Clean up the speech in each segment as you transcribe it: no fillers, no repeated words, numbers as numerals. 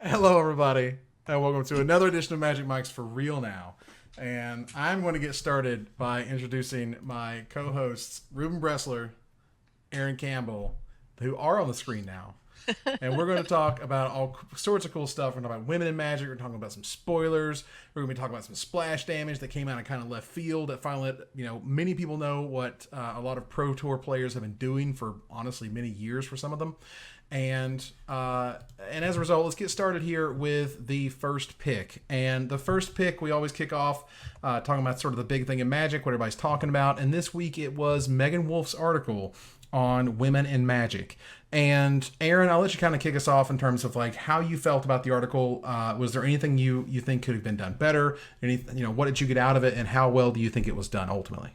Hello, everybody, and welcome to another edition of Magic Mike's for Real Now. And I'm going to get started by introducing my co-hosts, Ruben Bressler, Aaron Campbell, who are on the screen now. And we're going to talk about all sorts of cool stuff. We're going to talk about women in Magic. We're talking about some spoilers. We're going to be talking about some splash damage that came out of kind of left field that finally let, many people know what a lot of Pro Tour players have been doing for, honestly, many years for some of them. And as a result, let's get started here with the first pick. And the first pick, we always kick off talking about sort of the big thing in Magic, what everybody's talking about. And this week it was Megan Wolf's article on women in Magic. And Aaron, I'll let you kind of kick us off in terms of like how you felt about the article. Was there anything you think could have been done better? What did you get out of it, and how well do you think it was done ultimately?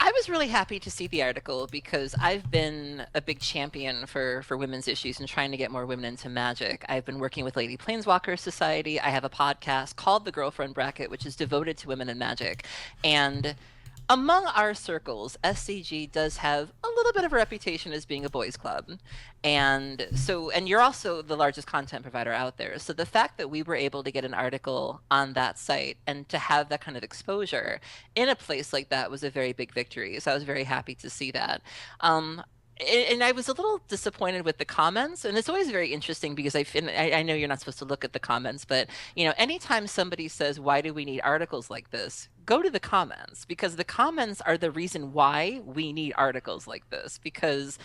I was really happy to see the article because I've been a big champion for women's issues and trying to get more women into Magic. I've been working with Lady Planeswalker Society. I have a podcast called The Girlfriend Bracket, which is devoted to women in Magic. And among our circles, SCG does have a little bit of a reputation as being a boys' club. And you're also the largest content provider out there. So the fact that we were able to get an article on that site and to have that kind of exposure in a place like that was a very big victory. So I was very happy to see that. And I was a little disappointed with the comments, and it's always very interesting because I know you're not supposed to look at the comments, but anytime somebody says, "Why do we need articles like this?" Go to the comments, because the comments are the reason why we need articles like this. Because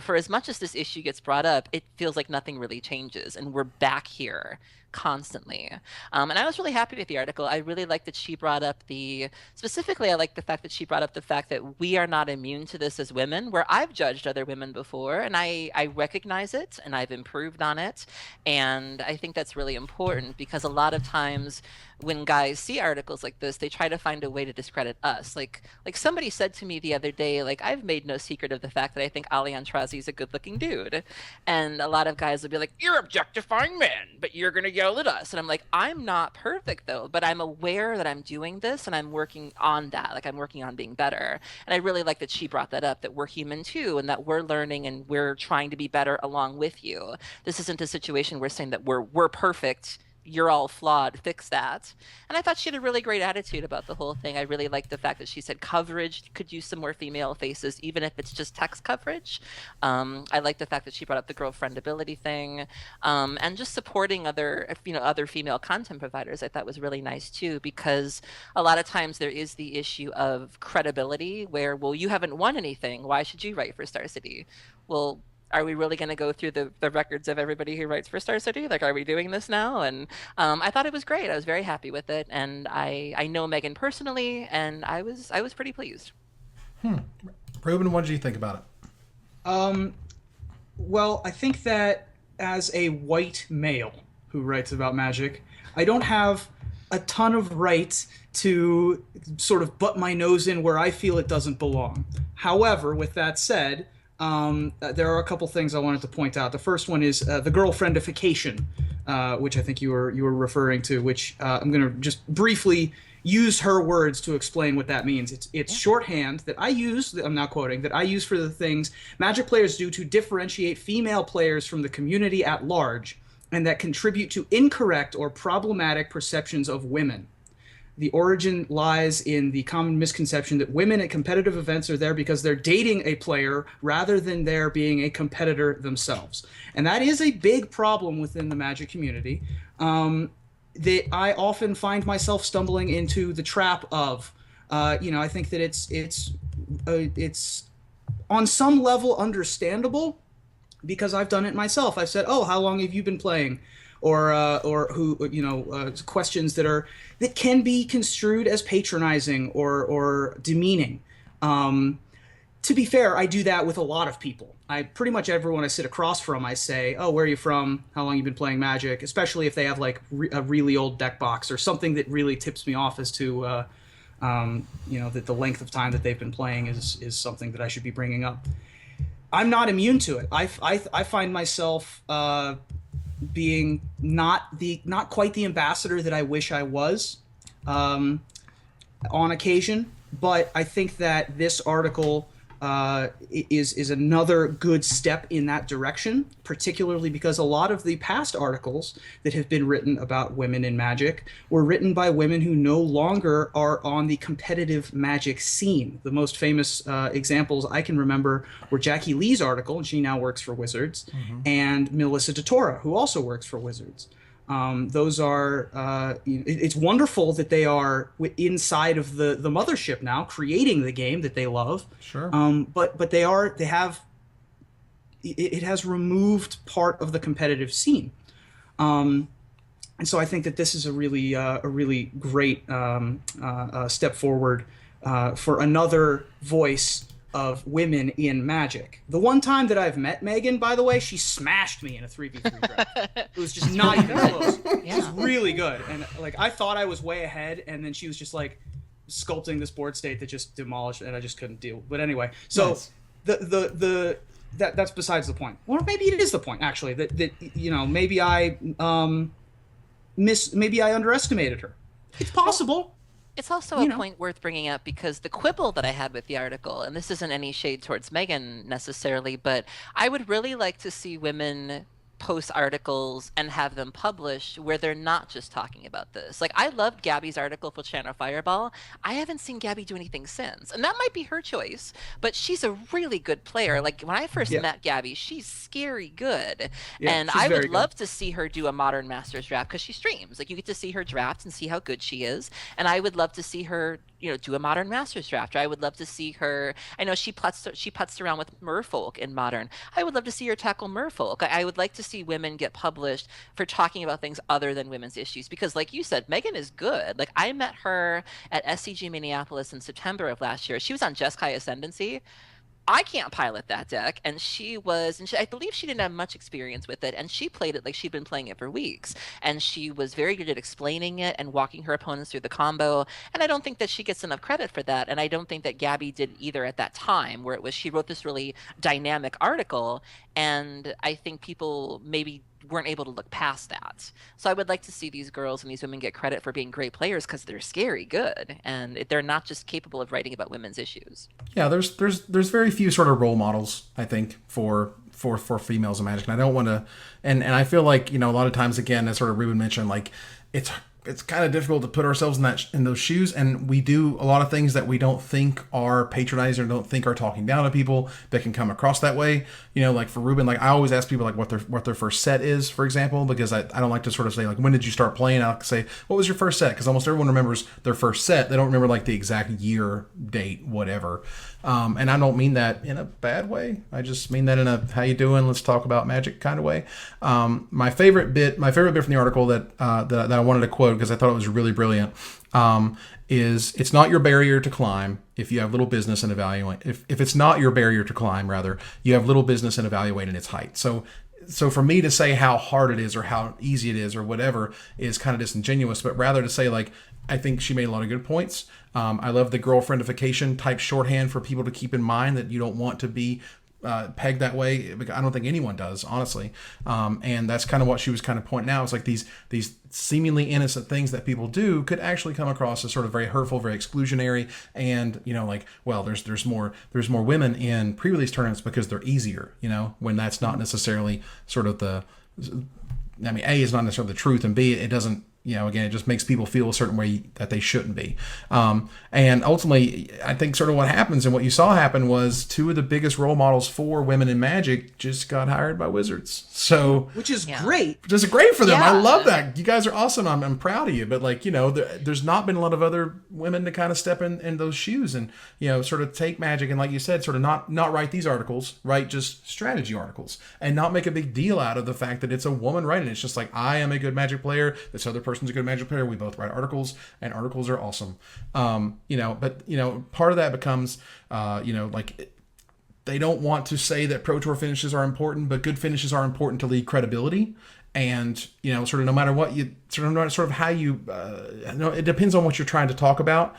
for as much as this issue gets brought up, it feels like nothing really changes, and we're back here constantly. And I was really happy with the article. I really like that she brought up specifically, I like the fact that she brought up the fact that we are not immune to this as women, where I've judged other women before, and I recognize it, and I've improved on it. And I think that's really important, because a lot of times when guys see articles like this, they try to find a way to discredit us. Like somebody said to me the other day, like, I've made no secret of the fact that I think Ali Antrazi is a good-looking dude. And a lot of guys will be like, "You're objectifying men, but you're going to yell at us." And I'm like, I'm not perfect, though, but I'm aware that I'm doing this, and I'm working on that. Like, I'm working on being better. And I really like that she brought that up, that we're human too, and that we're learning and we're trying to be better along with you. This isn't a situation where we're saying that we're perfect, you're all flawed, fix that. And I thought she had a really great attitude about the whole thing. I really liked the fact that she said coverage could use some more female faces, even if it's just text coverage. I like the fact that she brought up the girlfriend ability thing, and just supporting other female content providers. I thought was really nice too, because a lot of times there is the issue of credibility, where, well, you haven't won anything, why should you write for Star City? Well, are we really going to go through the records of everybody who writes for Star City? Like, are we doing this now? And I thought it was great. I was very happy with it, and I know Megan personally, and I was pretty pleased. Ruben, what did you think about it? Well, I think that as a white male who writes about magic, I don't have a ton of right to sort of butt my nose in where I feel it doesn't belong. However, with that said, there are a couple things I wanted to point out. The first one is the girlfriendification, which I think you were referring to, which I'm going to just briefly use her words to explain what that means. It's shorthand that I use, I'm now quoting, that I use for the things Magic players do to differentiate female players from the community at large, and that contribute to incorrect or problematic perceptions of women. The origin lies in the common misconception that women at competitive events are there because they're dating a player rather than there being a competitor themselves. And that is a big problem within the Magic community, that I often find myself stumbling into the trap of. I think that it's on some level understandable, because I've done it myself. I've said, "Oh, how long have you been playing?" Or who, questions that can be construed as patronizing or demeaning. To be fair, I do that with a lot of people. Pretty much everyone I sit across from, I say, "Oh, where are you from? How long you been playing Magic?" Especially if they have like a really old deck box or something that really tips me off as to, that the length of time that they've been playing is something that I should be bringing up. I'm not immune to it. I find myself being not quite the ambassador that I wish I was on occasion, but I think that this article is another good step in that direction, particularly because a lot of the past articles that have been written about women in Magic were written by women who no longer are on the competitive Magic scene. The most famous examples I can remember were Jackie Lee's article, and she now works for Wizards, and Melissa DeTora, who also works for Wizards. Those are it's wonderful that they are inside of the mothership now, creating the game that they love. Sure. But it has removed part of the competitive scene. And so I think that this is a really great step forward for another voice of women in Magic. The one time that I've met Megan, by the way, she smashed me in a 3v3 draft. It was just not even close. Yeah. She's really good. And like I thought I was way ahead, and then she was just like sculpting this board state that just demolished, and I just couldn't deal. But anyway, so Nice. That's besides the point. Or maybe it is the point, actually, that you know, maybe I maybe I underestimated her. It's possible. It's also a point worth bringing up because the quibble that I had with the article, and this isn't any shade towards Megan necessarily, but I would really like to see women post articles and have them published where they're not just talking about this. Like, I loved Gabby's article for Channel Fireball. I haven't seen Gabby do anything since, and that might be her choice, but she's a really good player. Like, when I first met Gabby, she's scary good, and I would love to see her do a Modern Masters draft because she streams. Like, you get to see her draft and see how good she is, and I would love to see her, you know, do a Modern Masters draft. Or I would love to see her. I know she putzed around with Merfolk in Modern. I would love to see her tackle Merfolk. I would like to see women get published for talking about things other than women's issues, because like you said, Megan is good. Like, I met her at SCG Minneapolis in September of last year. She was on Jeskai Ascendancy. I can't pilot that deck, and I believe she didn't have much experience with it, and she played it like she'd been playing it for weeks, and she was very good at explaining it and walking her opponents through the combo, and I don't think that she gets enough credit for that, and I don't think that Gabby did either at that time, where she wrote this really dynamic article, and I think people maybe weren't able to look past that. So I would like to see these girls and these women get credit for being great players because they're scary good, and they're not just capable of writing about women's issues. Yeah, there's very few sort of role models, I think, for females in Magic, and I don't want to, and I feel like, you know, a lot of times, again, as sort of Ruben mentioned, like it's kind of difficult to put ourselves in those shoes, and we do a lot of things that we don't think are patronizing or don't think are talking down to people that can come across that way. You know, like for Ruben, like I always ask people like what their first set is, for example, because I don't like to sort of say like, when did you start playing? I'll say, what was your first set? Because almost everyone remembers their first set. They don't remember like the exact year, date, whatever. And I don't mean that in a bad way. I just mean that in a how you doing, let's talk about Magic kind of way. My favorite bit from the article that I wanted to quote because I thought it was really brilliant, is it's not your barrier to climb if you have little business in evaluating. If it's not your barrier to climb, rather, you have little business in evaluating its height. So for me to say how hard it is or how easy it is or whatever is kind of disingenuous, but rather to say like, I think she made a lot of good points. I love the girlfriendification type shorthand for people to keep in mind that you don't want to be pegged that way. I don't think anyone does, honestly. And that's kind of what she was kind of pointing out. It's like these seemingly innocent things that people do could actually come across as sort of very hurtful, very exclusionary, and, you know, like, well, there's more women in pre-release tournaments because they're easier, you know, when that's not necessarily sort of A is not necessarily the truth, and B, it doesn't, you know, again, it just makes people feel a certain way that they shouldn't be. And ultimately, I think sort of what happens and what you saw happen was two of the biggest role models for women in Magic just got hired by Wizards. So, which is great. Which is great for them. Yeah. I love that. You guys are awesome. I'm proud of you. But like, you know, there's not been a lot of other women to kind of step in those shoes and, you know, sort of take Magic and, like you said, sort of not write these articles, write just strategy articles, and not make a big deal out of the fact that it's a woman writing. It's just like, I am a good Magic player. This other person's a good Magic player. We both write articles, and articles are awesome. You know, but, you know, part of that becomes, you know, like, they don't want to say that Pro Tour finishes are important, but good finishes are important to league credibility. And, you know, sort of no matter what you, sort of how you, it depends on what you're trying to talk about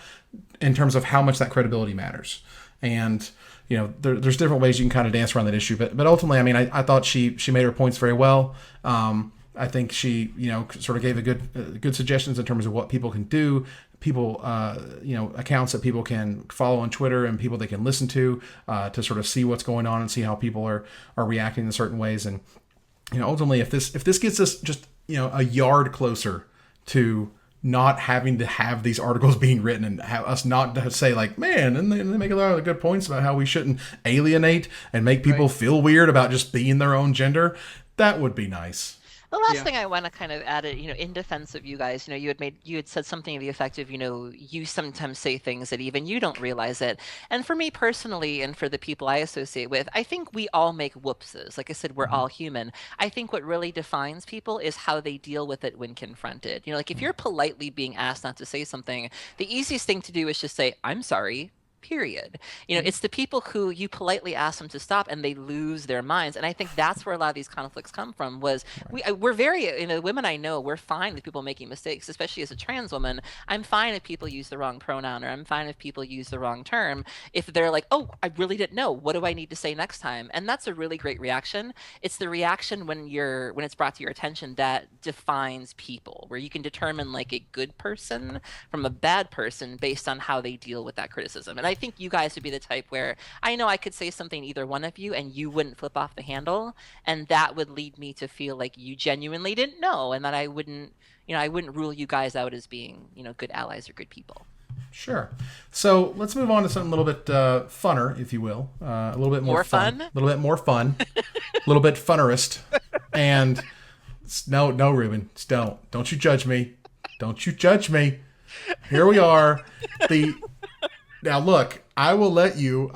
in terms of how much that credibility matters. And, you know, there's different ways you can kind of dance around that issue. But ultimately, I mean, I thought she made her points very well. I think she, sort of gave a good suggestions in terms of what people can do, people, accounts that people can follow on Twitter and people they can listen to sort of see what's going on and see how people are reacting in certain ways. And, ultimately, if this gets us just, a yard closer to not having to have these articles being written and have us not to say like, man, and they make a lot of good points about how we shouldn't alienate and make people feel weird about just being their own gender, that would be nice. The last thing I want to kind of add, in defense of you guys, you had said something to the effect of, you sometimes say things that even you don't realize it. And for me personally, and for the people I associate with, I think we all make whoopses. Like I said, we're all human. I think what really defines people is how they deal with it when confronted. Like if you're politely being asked not to say something, the easiest thing to do is just say, I'm sorry. Period. It's the people who you politely ask them to stop and they lose their minds. And I think that's where a lot of these conflicts come from was we're very, women I know, we're fine with people making mistakes, especially as a trans woman. I'm fine if people use the wrong pronoun or I'm fine if people use the wrong term. If they're like, oh, I really didn't know. What do I need to say next time? And that's a really great reaction. It's the reaction when it's brought to your attention that defines people, where you can determine like a good person from a bad person based on how they deal with that criticism. And I think you guys would be the type where I know I could say something to either one of you and you wouldn't flip off the handle, and that would lead me to feel like you genuinely didn't know, and that I wouldn't rule you guys out as being, good allies or good people. Sure. So let's move on to something a little bit funner, if you will. A little bit more fun. A little bit more fun. A little bit funnerist. And no, Ruben, don't you judge me. Don't you judge me. Here we are. Now look, I'll let you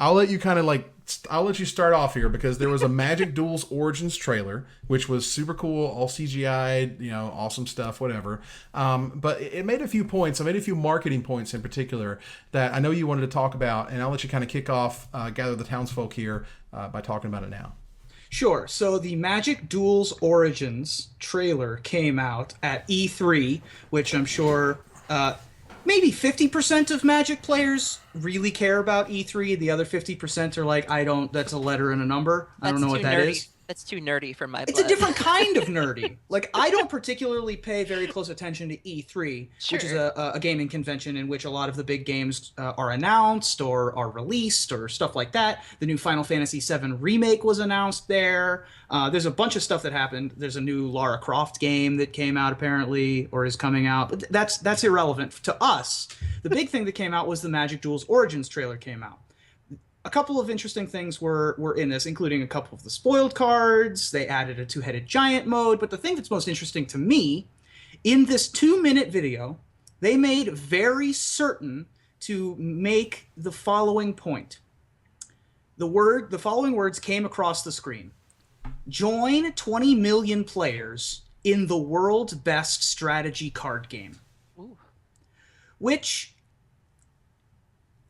start off here because there was a Magic Duels Origins trailer, which was super cool, all CGI, awesome stuff, whatever. But it made a few points. I made a few marketing points in particular that I know you wanted to talk about, and I'll let you kind of kick off, gather the townsfolk here by talking about it now. Sure. So the Magic Duels Origins trailer came out at E3, which I'm sure maybe 50% of Magic players really care about E3. The other 50% are like, that's a letter and a number. I don't know what that is. That's too nerdy for my blood. It's a different kind of nerdy. Like, I don't particularly pay very close attention to E3, which is a gaming convention in which a lot of the big games are announced or are released or stuff like that. The new Final Fantasy VII Remake was announced there. There's a bunch of stuff that happened. There's a new Lara Croft game that came out apparently or is coming out. But that's irrelevant to us. The big thing that came out was the Magic Duels Origins trailer came out. A couple of interesting things were in this, including a couple of the spoiled cards. They added a two-headed giant mode. But the thing that's most interesting to me, in this 2-minute video, they made very certain to make the following point. The following words came across the screen. Join 20 million players in the world's best strategy card game. Ooh. Which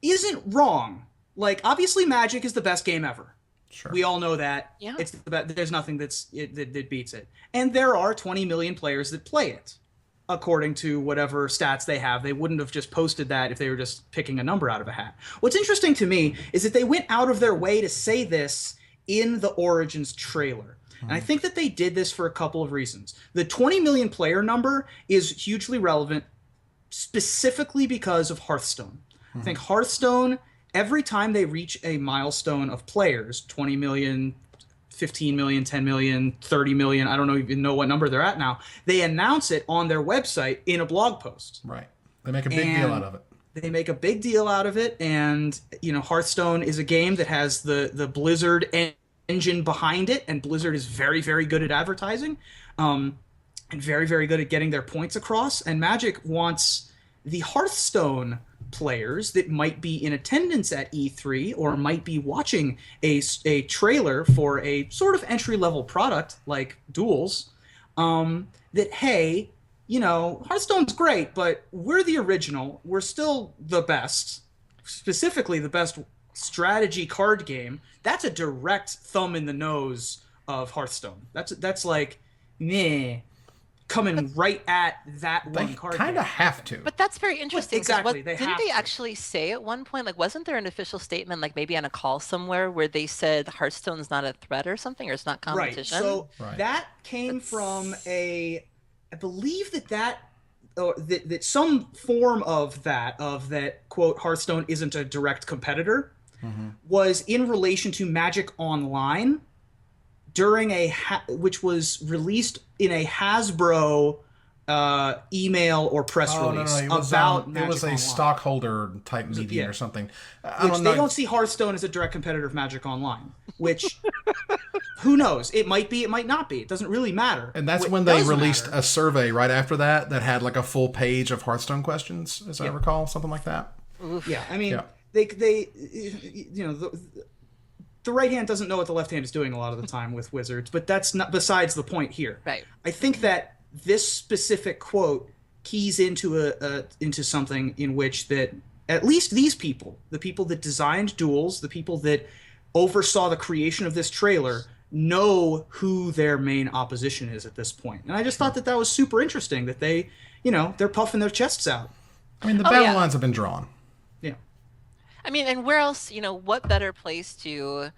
isn't wrong. Like, obviously, Magic is the best game ever. Sure. We all know that. Yeah. It's there's nothing that beats it. And there are 20 million players that play it, according to whatever stats they have. They wouldn't have just posted that if they were just picking a number out of a hat. What's interesting to me is that they went out of their way to say this in the Origins trailer. And I think that they did this for a couple of reasons. The 20 million player number is hugely relevant specifically because of Hearthstone. I think Hearthstone, every time they reach a milestone of players, 20 million, 15 million, 10 million, 30 million, I don't even know what number they're at now, they announce it on their website in a blog post. Right. They make a big deal out of it. They make a big deal out of it, and Hearthstone is a game that has the Blizzard engine behind it, and Blizzard is very, very good at advertising, and very, very good at getting their points across, and Magic wants the Hearthstone players that might be in attendance at E3 or might be watching a trailer for a sort of entry-level product like Duels, that, hey, Hearthstone's great, but we're the original. We're still the best, specifically the best strategy card game. That's a direct thumb in the nose of Hearthstone. That's like, meh. coming right at that one card. They kind of have to. But that's very interesting. Exactly. Didn't they actually say at one point, like, wasn't there an official statement, like maybe on a call somewhere, where they said Hearthstone's not a threat or something, or it's not competition? Right. So that came from I believe that some form of that quote Hearthstone isn't a direct competitor was in relation to Magic Online during which was released in a Hasbro email or press release It was, about it Magic was a Online. stockholder type meeting or something. They don't see Hearthstone as a direct competitor of Magic Online, which who knows? It might be, it might not be. It doesn't really matter. And that's when they released a survey right after that had like a full page of Hearthstone questions, as I recall, something like that. Yeah, I mean, they you know, the right hand doesn't know what the left hand is doing a lot of the time with Wizards, but that's not besides the point here. Right. I think that this specific quote keys into something in which that at least these people, the people that designed duels, the people that oversaw the creation of this trailer, know who their main opposition is at this point. And I just thought that was super interesting that they, you know, they're puffing their chests out. I mean, the battle lines have been drawn. Yeah. I mean, and where else, you know, what better place to...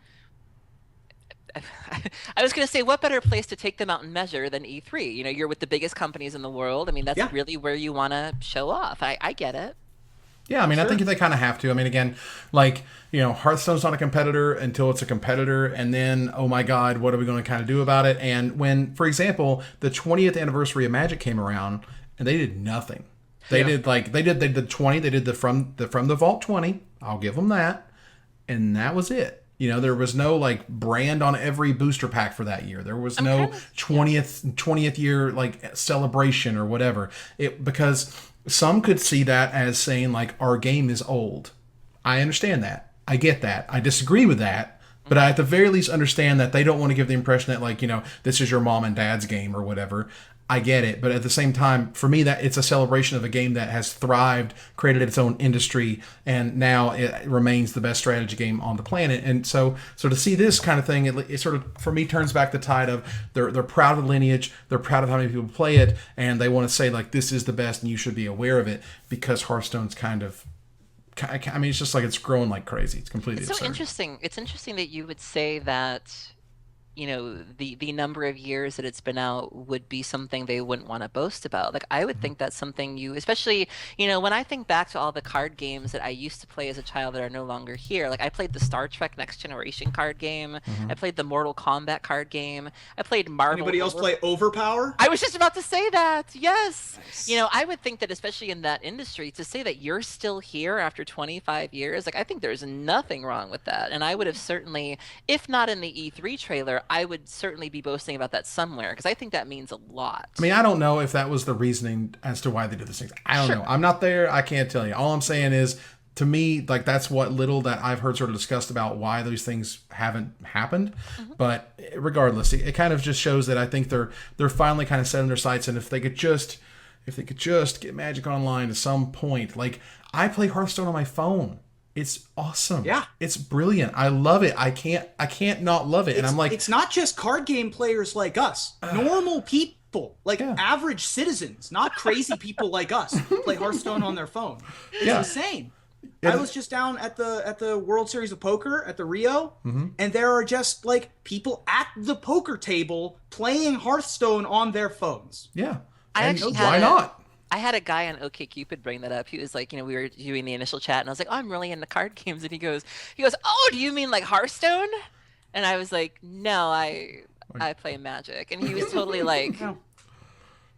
I was going to say, what better place to take them out and measure than E3? You know, you're with the biggest companies in the world. I mean, that's really where you want to show off. I get it. Yeah, I mean, I think they kind of have to. I mean, again, like, you know, Hearthstone's not a competitor until it's a competitor, and then, oh my God, what are we going to kind of do about it? And when, for example, the 20th anniversary of Magic came around, and they did nothing. They did 20. They did the from the Vault 20. I'll give them that, and that was it. You know, there was no like brand on every booster pack for that year. There was no 20th year like celebration or whatever. Because some could see that as saying like our game is old. I understand that. I get that. I disagree with that. But I at the very least understand that they don't want to give the impression that like, you know, this is your mom and dad's game or whatever. I get it. But at the same time, for me, that it's a celebration of a game that has thrived, created its own industry, and now it remains the best strategy game on the planet. And so to see this kind of thing, it sort of, for me, turns back the tide of they're proud of the lineage, they're proud of how many people play it, and they want to say, like, this is the best and you should be aware of it, because Hearthstone's kind of, I mean, it's just like it's growing like crazy. It's completely absurd. So interesting. It's interesting that you would say that, you know, the number of years that it's been out would be something they wouldn't want to boast about. Like, I would think that's something you, especially, you know, when I think back to all the card games that I used to play as a child that are no longer here. Like, I played the Star Trek Next Generation card game. I played the Mortal Kombat card game. I played Marvel. Anybody else play Overpower? I was just about to say that. Yes. Nice. You know, I would think that especially in that industry, to say that you're still here after 25 years, like, I think there's nothing wrong with that. And I would have certainly, if not in the E3 trailer, I would certainly be boasting about that somewhere, because I think that means a lot. I mean, I don't know if that was the reasoning as to why they did these things. I don't know. I'm not there. I can't tell you. All I'm saying is, to me, like, that's what little that I've heard sort of discussed about why those things haven't happened. But regardless, it kind of just shows that I think they're finally kind of setting their sights, and if they could just get Magic Online at some point. Like, I play Hearthstone on my phone. It's awesome. Yeah. It's brilliant. I love it. I can't not love it. And I'm like, it's not just card game players like us. Normal people, like average citizens, not crazy people like us, play Hearthstone on their phone. It's insane. I was just down at the World Series of Poker at the Rio, and there are just like people at the poker table playing Hearthstone on their phones. Yeah. Why not? I had a guy on OkCupid bring that up. He was like, you know, we were doing the initial chat, and I was like, oh, I'm really into card games. And he goes, oh, do you mean like Hearthstone? And I was like, no, I play Magic. And he was totally like,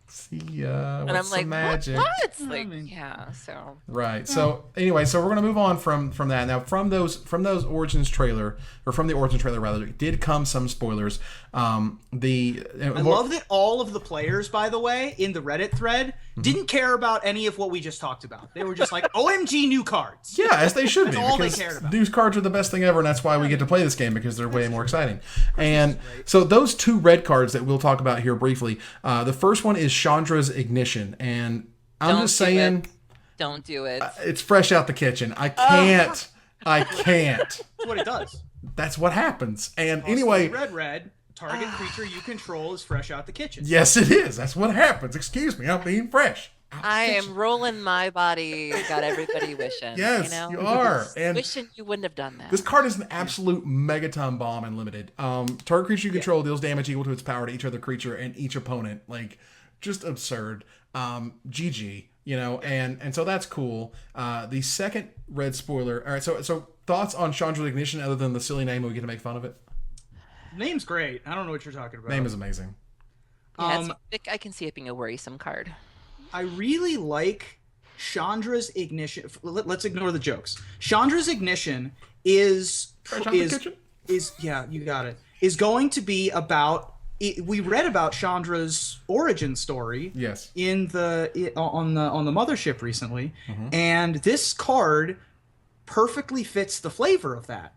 see ya. And I'm like, Magic? What? Like, yeah. So right. So anyway, so we're gonna move on from that. Now, from those Origins trailer, or from the Origins trailer rather, did come some spoilers. I love that all of the players, by the way, in the Reddit thread didn't care about any of what we just talked about. They were just like, OMG, new cards. Yeah, as they should be. That's all because they cared about. These cards are the best thing ever, and that's why we get to play this game, because they're way more exciting. And so those two red cards that we'll talk about here briefly. The first one is Chandra's Ignition, and I'm just saying, don't do it. It's fresh out the kitchen. I can't. That's what it does. That's what happens. And anyway, red. Target creature you control is fresh out the kitchen. Yes, it is. That's what happens. Excuse me, I'm being fresh. I am rolling my body, got everybody wishing. Yes, you are. And wishing you wouldn't have done that. this card is an absolute megaton bomb in limited. Target creature you control deals damage equal to its power to each other creature and each opponent. Like, just absurd. GG, and so that's cool. The second red spoiler. All right, so thoughts on Chandra's Ignition other than the silly name and we get to make fun of it? Name's great. I don't know what you're talking about. Name is amazing. Yeah, I can see it being a worrisome card. I really like Chandra's Ignition. Let's ignore the jokes. Chandra's Ignition is yeah, you got it. Is going to be about. We read about Chandra's origin story. Yes. On the mothership recently, and this card perfectly fits the flavor of that.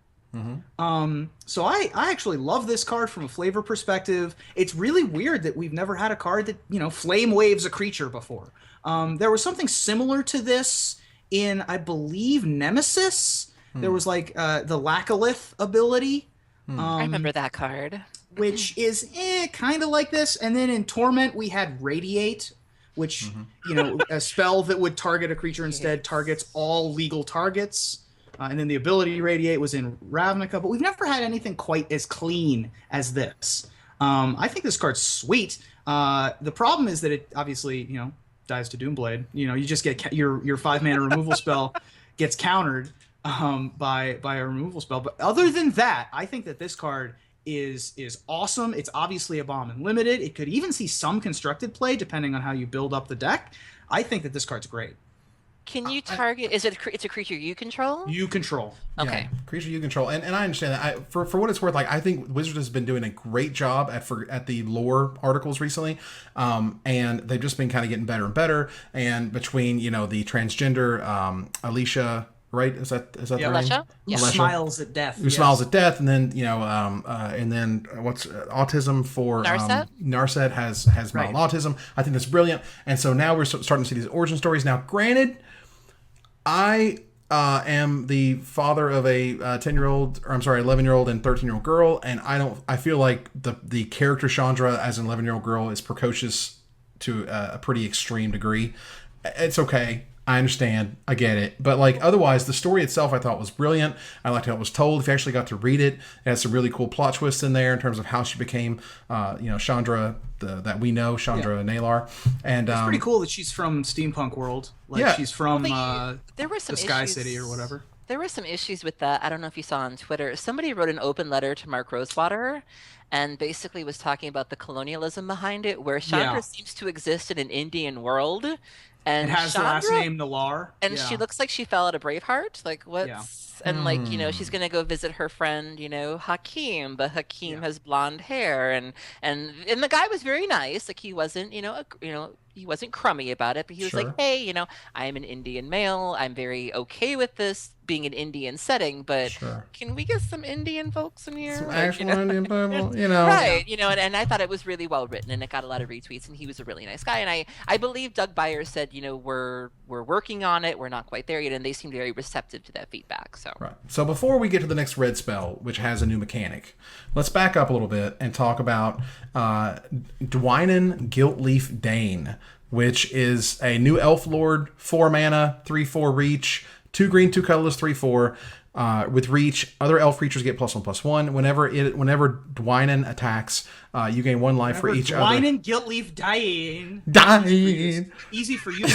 So I actually love this card from a flavor perspective. It's really weird that we've never had a card that, flame waves a creature before. There was something similar to this in, I believe, Nemesis. There was like the Lackalith ability. I remember that card. Which is kind of like this. And then in Torment, we had Radiate, which, a spell that would target a creature instead targets all legal targets. And then the ability Radiate was in Ravnica, but we've never had anything quite as clean as this. I think this card's sweet. The problem is that it obviously, dies to Doomblade. You just get your 5-mana removal spell gets countered by a removal spell. But other than that, I think that this card is awesome. It's obviously a bomb and limited. It could even see some constructed play depending on how you build up the deck. I think that this card's great. Can you target? It's a creature you control? You control. Okay. Yeah, creature you control, and I understand that. For what it's worth, like I think Wizards has been doing a great job at the lore articles recently, and they've just been kind of getting better and better. And between the transgender Alicia, right? Is that the name? Alicia? Yeah. Smiles at death. Who smiles at death, and then and then what's autism for Narset? Narset has mild autism. I think that's brilliant, and so now we're starting to see these origin stories. Now, granted, I am the father of a 10-year-old, or I'm sorry, 11-year-old and 13-year-old girl, and I feel like the character Chandra as an 11-year-old girl is precocious to a pretty extreme degree. It's okay. I understand. I get it. But otherwise, the story itself I thought was brilliant. I liked how it was told. If you actually got to read it, it has some really cool plot twists in there in terms of how she became, Chandra, that we know, Chandra Nalar. And it's pretty cool that she's from Steampunk World. She's from there were some the Sky issues, City or whatever. There were some issues with that. I don't know if you saw on Twitter. Somebody wrote an open letter to Mark Rosewater and basically was talking about the colonialism behind it, where Chandra seems to exist in an Indian world. And it has the last name Nalar. And she looks like she fell out of Braveheart. And she's gonna go visit her friend, Hakeem, but Hakeem has blonde hair, and the guy was very nice. Like he wasn't, he wasn't crummy about it, but he was like, hey, I am an Indian male. I'm very okay with this being an Indian setting, but can we get some Indian folks in here? Some actual Indian people, Right, and I thought it was really well written, and it got a lot of retweets, and he was a really nice guy. And I believe Doug Byers said, we're working on it. We're not quite there yet, and they seemed very receptive to that feedback. So right. So before we get to the next red spell, which has a new mechanic, let's back up a little bit and talk about Dwynen Guiltleaf Dane, which is a new Elf Lord, 4 mana, 3/4 reach, 2 green, 2 colorless, 3/4. With reach, other elf creatures get +1/+1. Whenever Dwynen attacks, you gain 1 life for each other. Dwynen Guiltleaf Dane. Easy for you.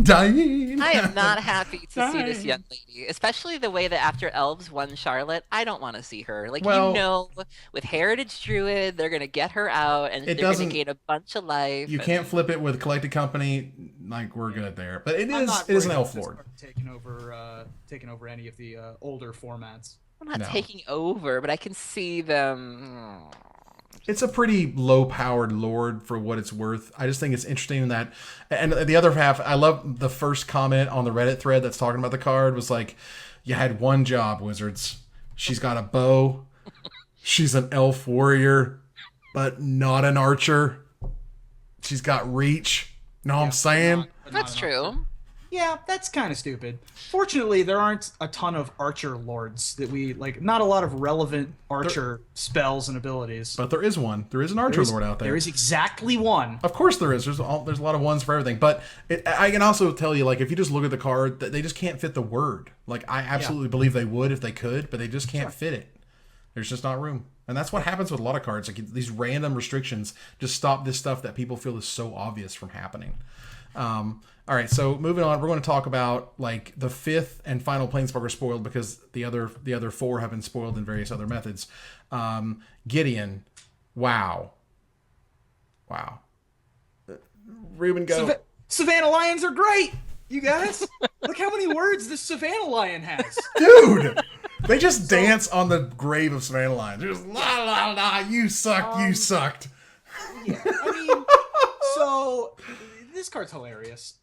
Dane. I am not happy to see this young lady, especially the way that after Elves won Charlotte, I don't want to see her. With Heritage Druid, they're going to get her out, and they're going to gain a bunch of life. You can't flip it with Collected Company. We're good there. But it is an Elf Lord. Taking over any of the older formats. I'm not taking over, but I can see them. It's a pretty low-powered Lord for what it's worth. I just think it's interesting that, and the other half, I love the first comment on the Reddit thread that's talking about the card was like, you had one job, Wizards. She's got a bow. She's an elf warrior, but not an archer. She's got reach. Know what I'm saying? That's true. Yeah, that's kind of stupid. Fortunately, there aren't a ton of archer lords that we like. Not a lot of relevant archer spells and abilities. But there is one. There is an archer lord out there. There is exactly one. Of course there is. There's a lot of ones for everything. But I can also tell you, like, if you just look at the card, they just can't fit the word. Like, I absolutely believe they would if they could, but they just can't fit it. There's just not room. And that's what happens with a lot of cards. Like, these random restrictions just stop this stuff that people feel is so obvious from happening. All right, so moving on, we're going to talk about like the fifth and final Planeswalker spoiled because the other four have been spoiled in various other methods. Gideon, wow. Ruben, go. Savannah Lions are great, you guys. Look how many words this Savannah Lion has. Dude, they just dance on the grave of Savannah Lions. They're just la la la. You sucked. You sucked. Yeah, I mean, so. This card's hilarious.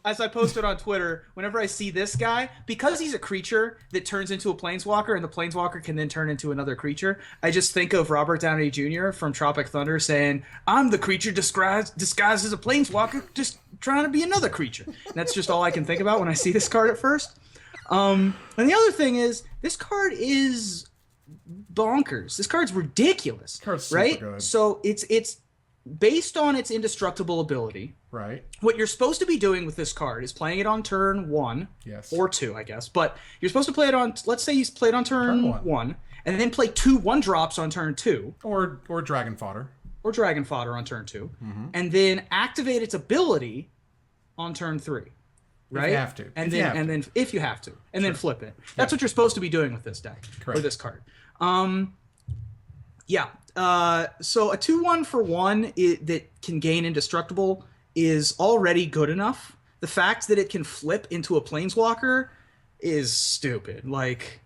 As I posted on Twitter, whenever I see this guy, because he's a creature that turns into a planeswalker, and the planeswalker can then turn into another creature, I just think of Robert Downey Jr. from Tropic Thunder saying, "I'm the creature disguised as a planeswalker, just trying to be another creature." And that's just all I can think about when I see this card at first. And the other thing is, this card is bonkers. This card's ridiculous. This card's super right? good. So it's based on its indestructible ability. Right. What you're supposed to be doing with this card is playing it on turn 1. Yes. Or 2, I guess. But you're supposed to play it on, let's say you play it on turn 1, and then play 2 1-drops on turn 2. Or Dragon Fodder. Or Dragon Fodder on turn 2. Mm-hmm. And then activate its ability on turn 3. Right? If you have to. And then if you have to. And then flip it. That's what you're supposed to be doing with this deck. Correct. Or this card. Yeah. So a 2/1 for 1 that can gain indestructible is already good enough. The fact that it can flip into a planeswalker is stupid. Like,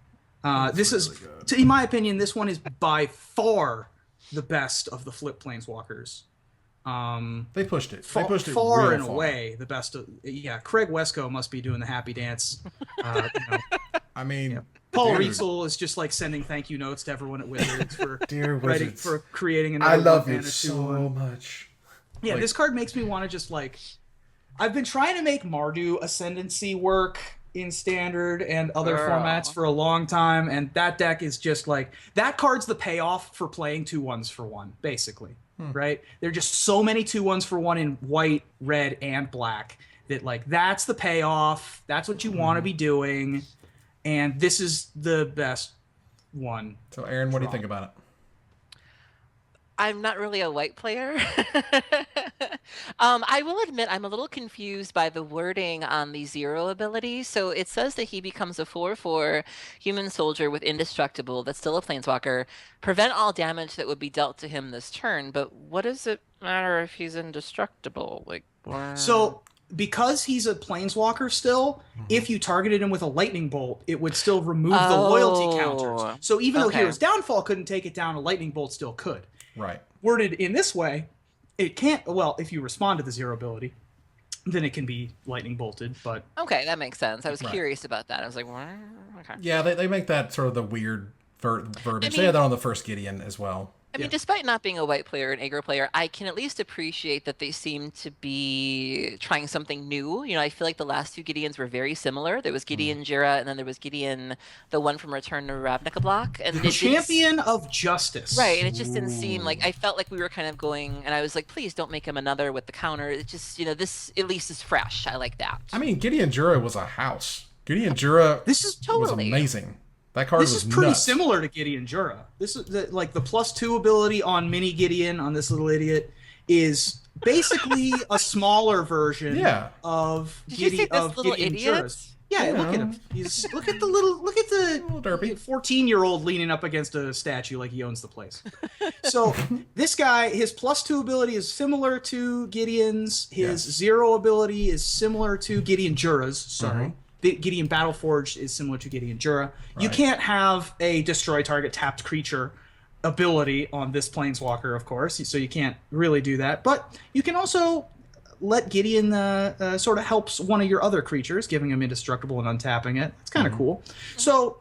this is, in my opinion, this one is by far the best of the flip planeswalkers. They pushed it. They pushed it far real and far. away the best of. Yeah, Craig Wesco must be doing the happy dance. I mean. Yeah. Paul Riesel is just like sending thank you notes to everyone at Wizards for for creating another. I love you it so much. Yeah, this card makes me want to just like. I've been trying to make Mardu Ascendancy work in Standard and other formats for a long time, and that deck is just like that card's the payoff for playing 2/1s for 1, basically. Right? There are just so many 2/1s for 1 in white, red, and black that like that's the payoff. That's what you want to be doing. And this is the best one. So, Aaron, what do you think about it? I'm not really a white player. I will admit I'm a little confused by the wording on the 0 ability. So it says that he becomes a 4/4 human soldier with indestructible, that's still a planeswalker, prevent all damage that would be dealt to him this turn. But what does it matter if he's indestructible? Like, so because he's a planeswalker still, if you targeted him with a lightning bolt, it would still remove the loyalty counters. So even though Hero's Downfall couldn't take it down, a lightning bolt still could. Right. Worded in this way, it can't. Well, if you respond to the 0 ability, then it can be lightning bolted. But okay, that makes sense. I was curious about that. I was like, what? Okay. Yeah, they make that sort of the weird verbiage. They had that on the first Gideon as well. I mean, despite not being a white player, an aggro player, I can at least appreciate that they seem to be trying something new. You know, I feel like the last 2 Gideons were very similar. There was Gideon Jira, and then there was Gideon, the one from Return to Ravnica block. And the champion of justice. Right, and it just didn't seem like, I felt like we were kind of going, and I was like, please don't make him another with the counter. It just, you know, this at least is fresh. I like that. I mean, Gideon Jura was a house. Gideon Jura was amazing. That card was This is pretty nuts. similar to Gideon Jura. This is like the +2 ability on Mini Gideon on this little idiot is basically a smaller version of Gideon Jura's. Yeah, look at him. Look at the derpy 14-year-old leaning up against a statue like he owns the place. So this guy, his +2 ability is similar to Gideon's. His 0 ability is similar to Gideon Jura's. Sorry. Gideon Battleforged is similar to Gideon Jura. Right. You can't have a destroy target tapped creature ability on this planeswalker, of course, so you can't really do that. But you can also let Gideon sort of helps one of your other creatures, giving him indestructible and untapping it. It's kind of cool. So,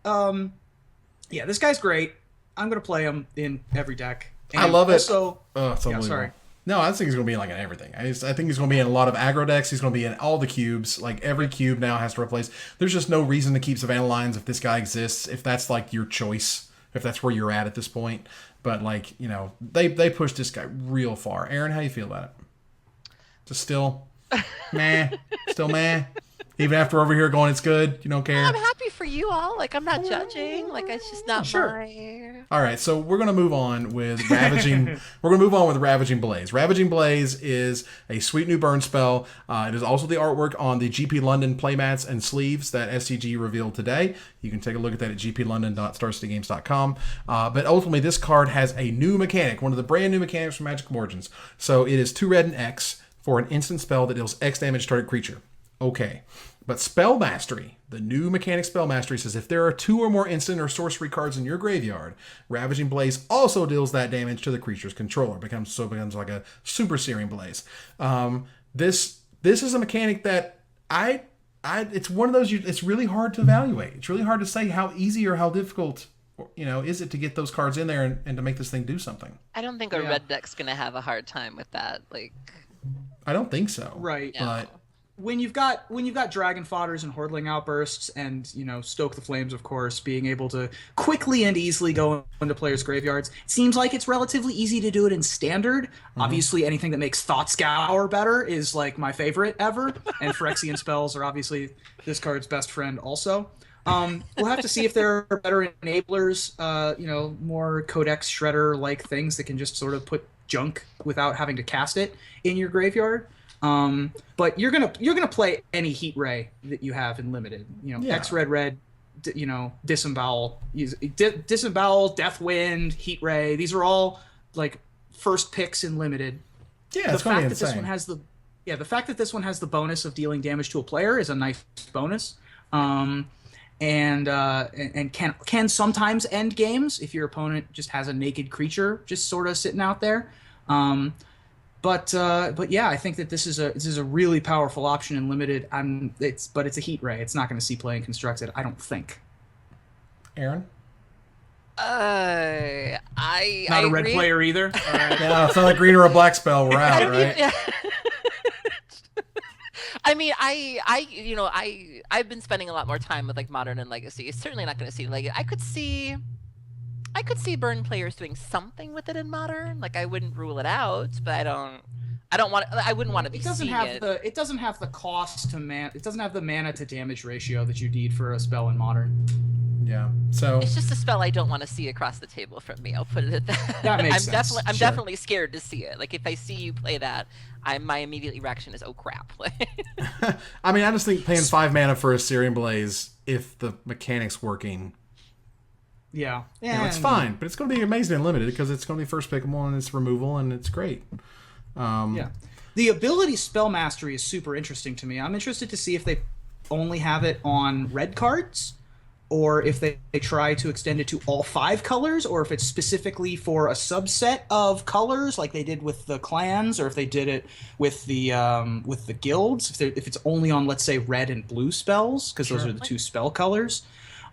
this guy's great. I'm going to play him in every deck. And I love it. Also, it's unbelievable. sorry. No, I think he's going to be like in everything. I think he's going to be in a lot of aggro decks. He's going to be in all the cubes. Like every cube now has to replace. There's just no reason to keep Savannah Lions if this guy exists. If that's like your choice, if that's where you're at this point. But like they pushed this guy real far. Aaron, how you feel about it? Just still, meh, still meh. Even after over here going, it's good. You don't care. I'm happy for you all. Like I'm not judging. Like it's just not my. All right, so we're gonna move on with Ravaging. We're gonna move on with Ravaging Blaze. Ravaging Blaze is a sweet new burn spell. It is also the artwork on the GP London playmats and sleeves that SCG revealed today. You can take a look at that at gplondon.starcitygames.com. But ultimately, this card has a new mechanic, one of the brand new mechanics from Magic Origins. So it is 2 red and X for an instant spell that deals X damage to target creature. Okay. But Spell Mastery, the new mechanic Spell Mastery, says if there are 2 or more instant or sorcery cards in your graveyard, Ravaging Blaze also deals that damage to the creature's controller. It becomes like a Super Searing Blaze. This is a mechanic that it's one of those. It's really hard to evaluate. It's really hard to say how easy or how difficult is it to get those cards in there and to make this thing do something. I don't think a red deck's gonna have a hard time with that. Like, I don't think so. Right, but. When you've got Dragon Fodders and Hordling Outbursts and, Stoke the Flames, of course, being able to quickly and easily go into players' graveyards, it seems like it's relatively easy to do it in Standard. Mm-hmm. Obviously, anything that makes Thought Scour better is, like, my favorite ever. And Phyrexian spells are obviously this card's best friend also. We'll have to see if there are better enablers, more Codex Shredder-like things that can just sort of put junk without having to cast it in your graveyard. But you're gonna play any Heat Ray that you have in limited. X red, Disembowel, Disembowel, Deathwind, Heat Ray. These are all like first picks in limited. Yeah, it's gonna be insane. The fact that this one has the bonus of dealing damage to a player is a nice bonus. And can sometimes end games if your opponent just has a naked creature just sort of sitting out there. But yeah, I think that this is a really powerful option in limited. It's a Heat Ray. It's not going to see play in constructed, I don't think. Aaron? I not a red agree. player either. All right. Yeah, it's not a green or a black spell. We're out, right? Yeah. I mean, I've been spending a lot more time with like Modern and Legacy. It's certainly not going to see like I could see burn players doing something with it in Modern. Like I wouldn't rule it out, but I wouldn't want to be seeing it. It doesn't have the cost to it doesn't have the mana to damage ratio that you need for a spell in Modern. Yeah. So it's just a spell I don't want to see across the table from me. I'll put it at that. That makes sense. I'm definitely scared to see it. Like if I see you play that, my immediate reaction is, oh crap. I mean, I just think paying 5 mana for a Searing Blaze, if the mechanic's working. Yeah. It's fine, but it's going to be amazing and limited because it's going to be first pick and it's removal and it's great. Yeah. The ability Spell Mastery is super interesting to me. I'm interested to see if they only have it on red cards or if they try to extend it to all 5 colors or if it's specifically for a subset of colors like they did with the clans or if they did it with the guilds. If it's only on, let's say, red and blue spells because those are the 2 spell colors.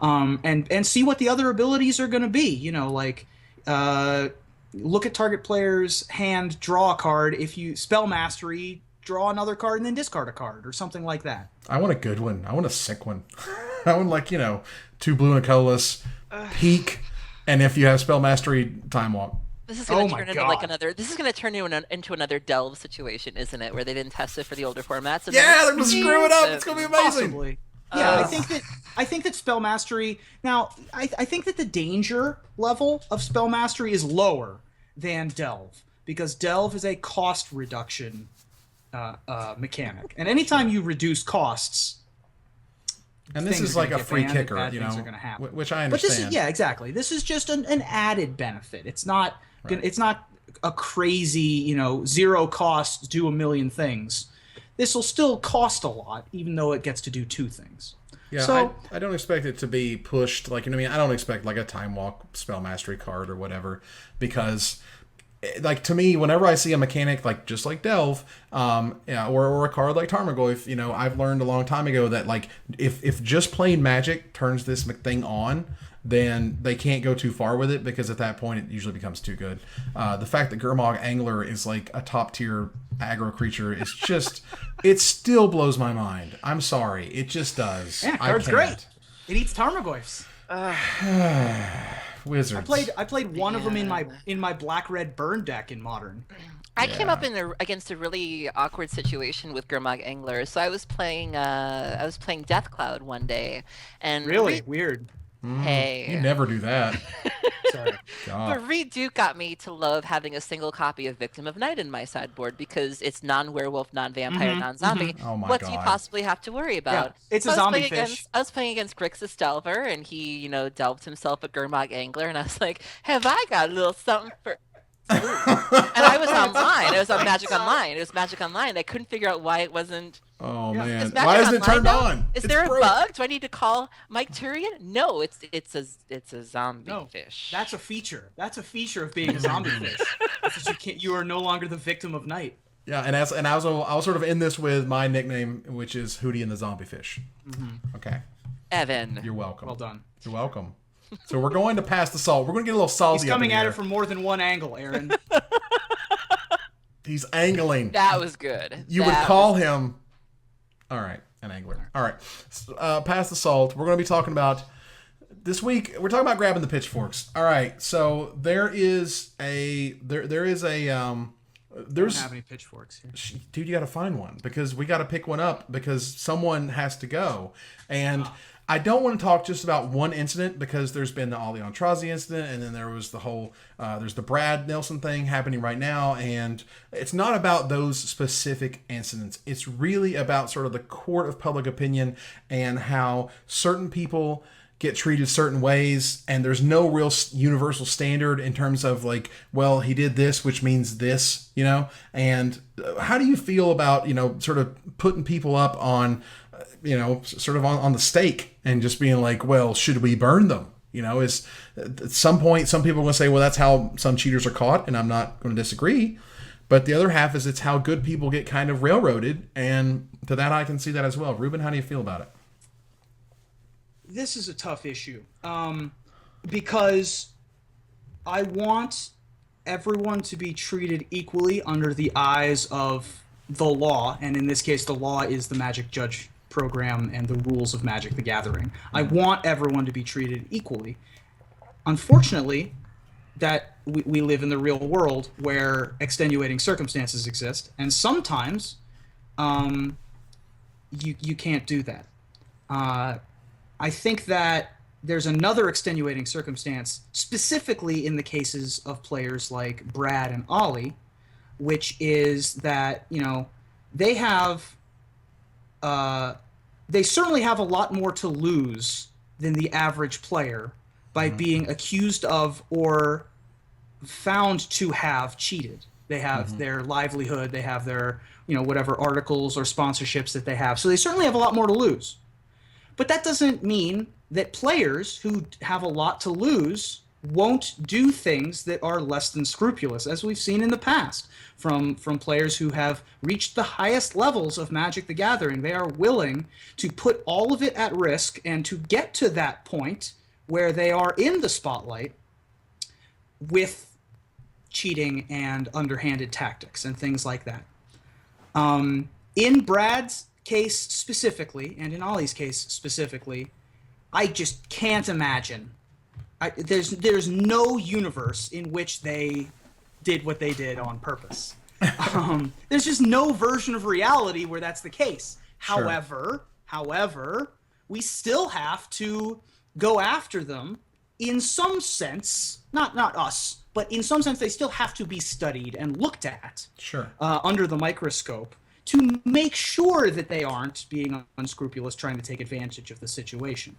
And see what the other abilities are going to be. Look at target player's hand, draw a card. If you Spell Mastery, draw another card and then discard a card or something like that. I want a good one. I want a sick one. I want 2 blue and a colorless, peak, and if you have Spell Mastery, Time Walk. This is going to turn into like another. This is going to turn into another Delve situation, isn't it? Where they didn't test it for the older formats. And they're going to screw it up. It's going to be amazing. Possibly. Yeah, I think that Spell Mastery. Now, I think that the danger level of Spell Mastery is lower than Delve because Delve is a cost reduction mechanic, and anytime you reduce costs, and this is like a free kicker, things are going to happen. Which I understand. But exactly. This is just an added benefit. It's not. Right. It's not a crazy, zero cost, do a million things. This will still cost a lot, even though it gets to do 2 things. Yeah, so, I don't expect it to be pushed. I don't expect like a Time Walk Spell Mastery card or whatever, because, to me, whenever I see a mechanic just like Delve, or a card like Tarmogoyf, I've learned a long time ago that if just plain Magic turns this thing on, then they can't go too far with it, because at that point it usually becomes too good. The fact that Gurmag Angler is like a top tier aggro creature is just, it still blows my mind. I'm sorry, it just does. Yeah, card's great. It eats Tarmogoyfs. Wizards. I played one of them in my black-red burn deck in Modern. I came up against a really awkward situation with Gurmag Angler. So I was playing Death Cloud one day, and Really weird. Hey, You never do that. Sorry. God. but Reed Duke got me to love having a single copy of Victim of Night in my sideboard because it's non-werewolf, non-vampire, non-zombie. Oh my What do you God. possibly have to worry about? it's a I was zombie playing fish. I was playing against Grixis Delver, and he, delved himself a Gurmag Angler, and I was like, have I got a little something for... And I was online. It was on Magic Online. It was Magic Online. I couldn't figure out why it wasn't... Oh Yeah. man, Is Magic why isn't it Online turned now? on? Is It's there a broke. bug? Do I need to call Mike Turian? No, it's a zombie No, fish. that's a feature. That's a feature of being a zombie fish. Because you are no longer the victim of night. Yeah, and I was sort of in this with my nickname, which is Hootie and the Zombie Fish. Okay, Evan. you're welcome. Well done. You're welcome. So we're going to pass the salt. We're going to get a little salty. He's coming up in at here. it from more than one angle, Aaron. He's angling. That was good. You would call him. All right, an angler. All right, pass the salt. We're going to be talking about this week. We're talking about grabbing the pitchforks. All right, so there is a there's don't have any pitchforks here. dude, you got to find one, because we got to pick one up, because someone has to go. And I don't want to talk just about one incident, because there's been the Ali Antrazi incident, and then there was the whole there's the Brad Nelson thing happening right now, and it's not about those specific incidents. It's really about sort of the court of public opinion and how certain people get treated certain ways, and there's no real universal standard in terms of like, well, he did this, which means this, and how do you feel about, sort of putting people up on, sort of on the stake, and just being like, well, should we burn them? Is at some point, some people are going to say, well, that's how some cheaters are caught, and I'm not going to disagree. But the other half is it's how good people get kind of railroaded, and to that I can see that as well. Ruben, how do you feel about it? This is a tough issue, because I want everyone to be treated equally under the eyes of the law, and in this case, the law is the Magic Judge program and the rules of Magic the Gathering. I want everyone to be treated equally. Unfortunately, that we live in the real world where extenuating circumstances exist, and sometimes you can't do that. I think that there's another extenuating circumstance, specifically in the cases of players like Brad and Ollie, which is that, they have, they certainly have a lot more to lose than the average player by being accused of or found to have cheated. They have their livelihood, they have their, whatever articles or sponsorships that they have. So they certainly have a lot more to lose. But that doesn't mean that players who have a lot to lose won't do things that are less than scrupulous, as we've seen in the past from players who have reached the highest levels of Magic the Gathering. They are willing to put all of it at risk and to get to that point where they are in the spotlight with cheating and underhanded tactics and things like that. In Brad's case specifically, and in Ollie's case specifically, I just can't imagine. There's no universe in which they did what they did on purpose. There's just no version of reality where that's the case. Sure. However, we still have to go after them in some sense. Not us, but in some sense they still have to be studied and looked at. Sure. Under the microscope, to make sure that they aren't being unscrupulous, trying to take advantage of the situation.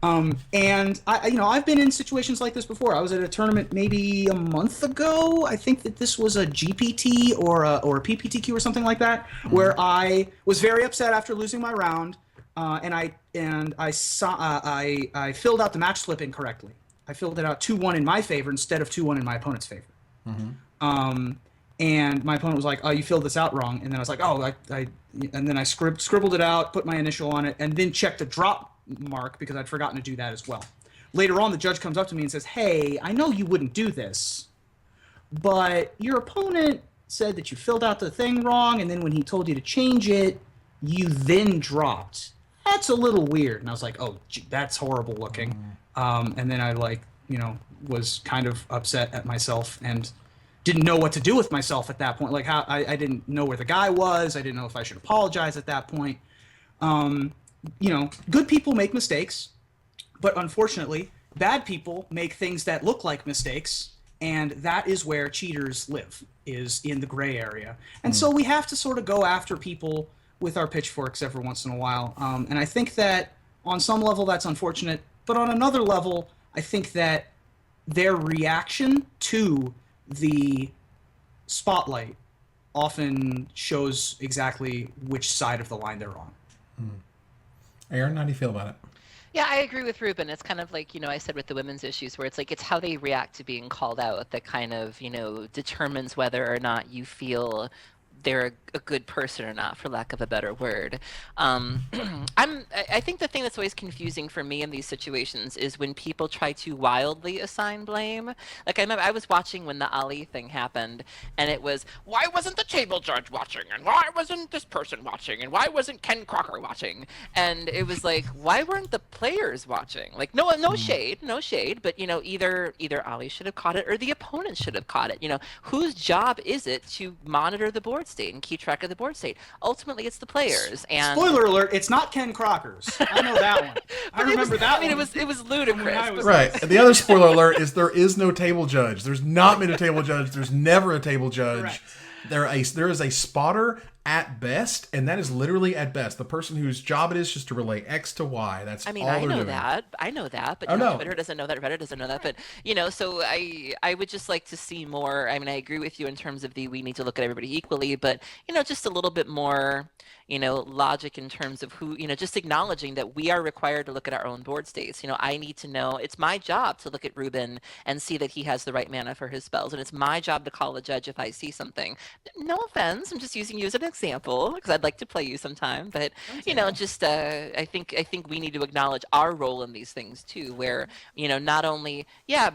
And I've been in situations like this before. I was at a tournament maybe a month ago. I think that this was a GPT or a PPTQ or something like that, where I was very upset after losing my round, and I filled out the match slip incorrectly. I filled it out 2-1 in my favor instead of 2-1 in my opponent's favor. And my opponent was like, "Oh, you filled this out wrong." And then I was like, "Oh, and then I scribbled it out, put my initial on it, and then checked the drop mark because I'd forgotten to do that as well. later on, the judge comes up to me and says, "Hey, I know you wouldn't do this, but your opponent said that you filled out the thing wrong, and then when he told you to change it, you then dropped. That's a little weird." And I was like, "Oh, that's horrible looking." And then I was kind of upset at myself and didn't know what to do with myself at that point. Like how I didn't know where the guy was. I didn't know if I should apologize at that point. Good people make mistakes, but unfortunately, bad people make things that look like mistakes, and that is where cheaters live, is in the gray area. And so we have to sort of go after people with our pitchforks every once in a while. And I think that on some level that's unfortunate, but on another level, I think that their reaction to the spotlight often shows exactly which side of the line they're on. Aaron, how do you feel about it? Yeah, I agree with Ruben. It's kind of like, I said with the women's issues, where it's like, it's how they react to being called out that kind of, determines whether or not you feel they're a good person or not, for lack of a better word. I think the thing that's always confusing for me in these situations is when people try to wildly assign blame. Like, I remember I was watching when the Ali thing happened, and it was, why wasn't the table judge watching? And why wasn't this person watching? And why wasn't Ken Crocker watching? And it was like, why weren't the players watching? Like, no shade, but, either Ali should have caught it or the opponent should have caught it. Whose job is it to monitor the board state and keep track of the board state? Ultimately, it's the players. And spoiler alert, it's not Ken Crocker's. I know that one. I remember that one. It was ludicrous. Right. And the other spoiler alert is there is no table judge. There's not been a table judge. There's never a table judge. Correct. There is a spotter at best, and that is literally at best. The person whose job it is just to relay X to Y. That's all they're doing. I know that, but Twitter doesn't know that, Reddit doesn't know that. But so I would just like to see more. I mean, I agree with you in terms of we need to look at everybody equally, but just a little bit more logic in terms of who, just acknowledging that we are required to look at our own board states. I need to know, it's my job to look at Ruben and see that he has the right mana for his spells. And it's my job to call a judge if I see something. No offense, I'm just using you as an example because I'd like to play you sometime. But, I think we need to acknowledge our role in these things too, where, not only,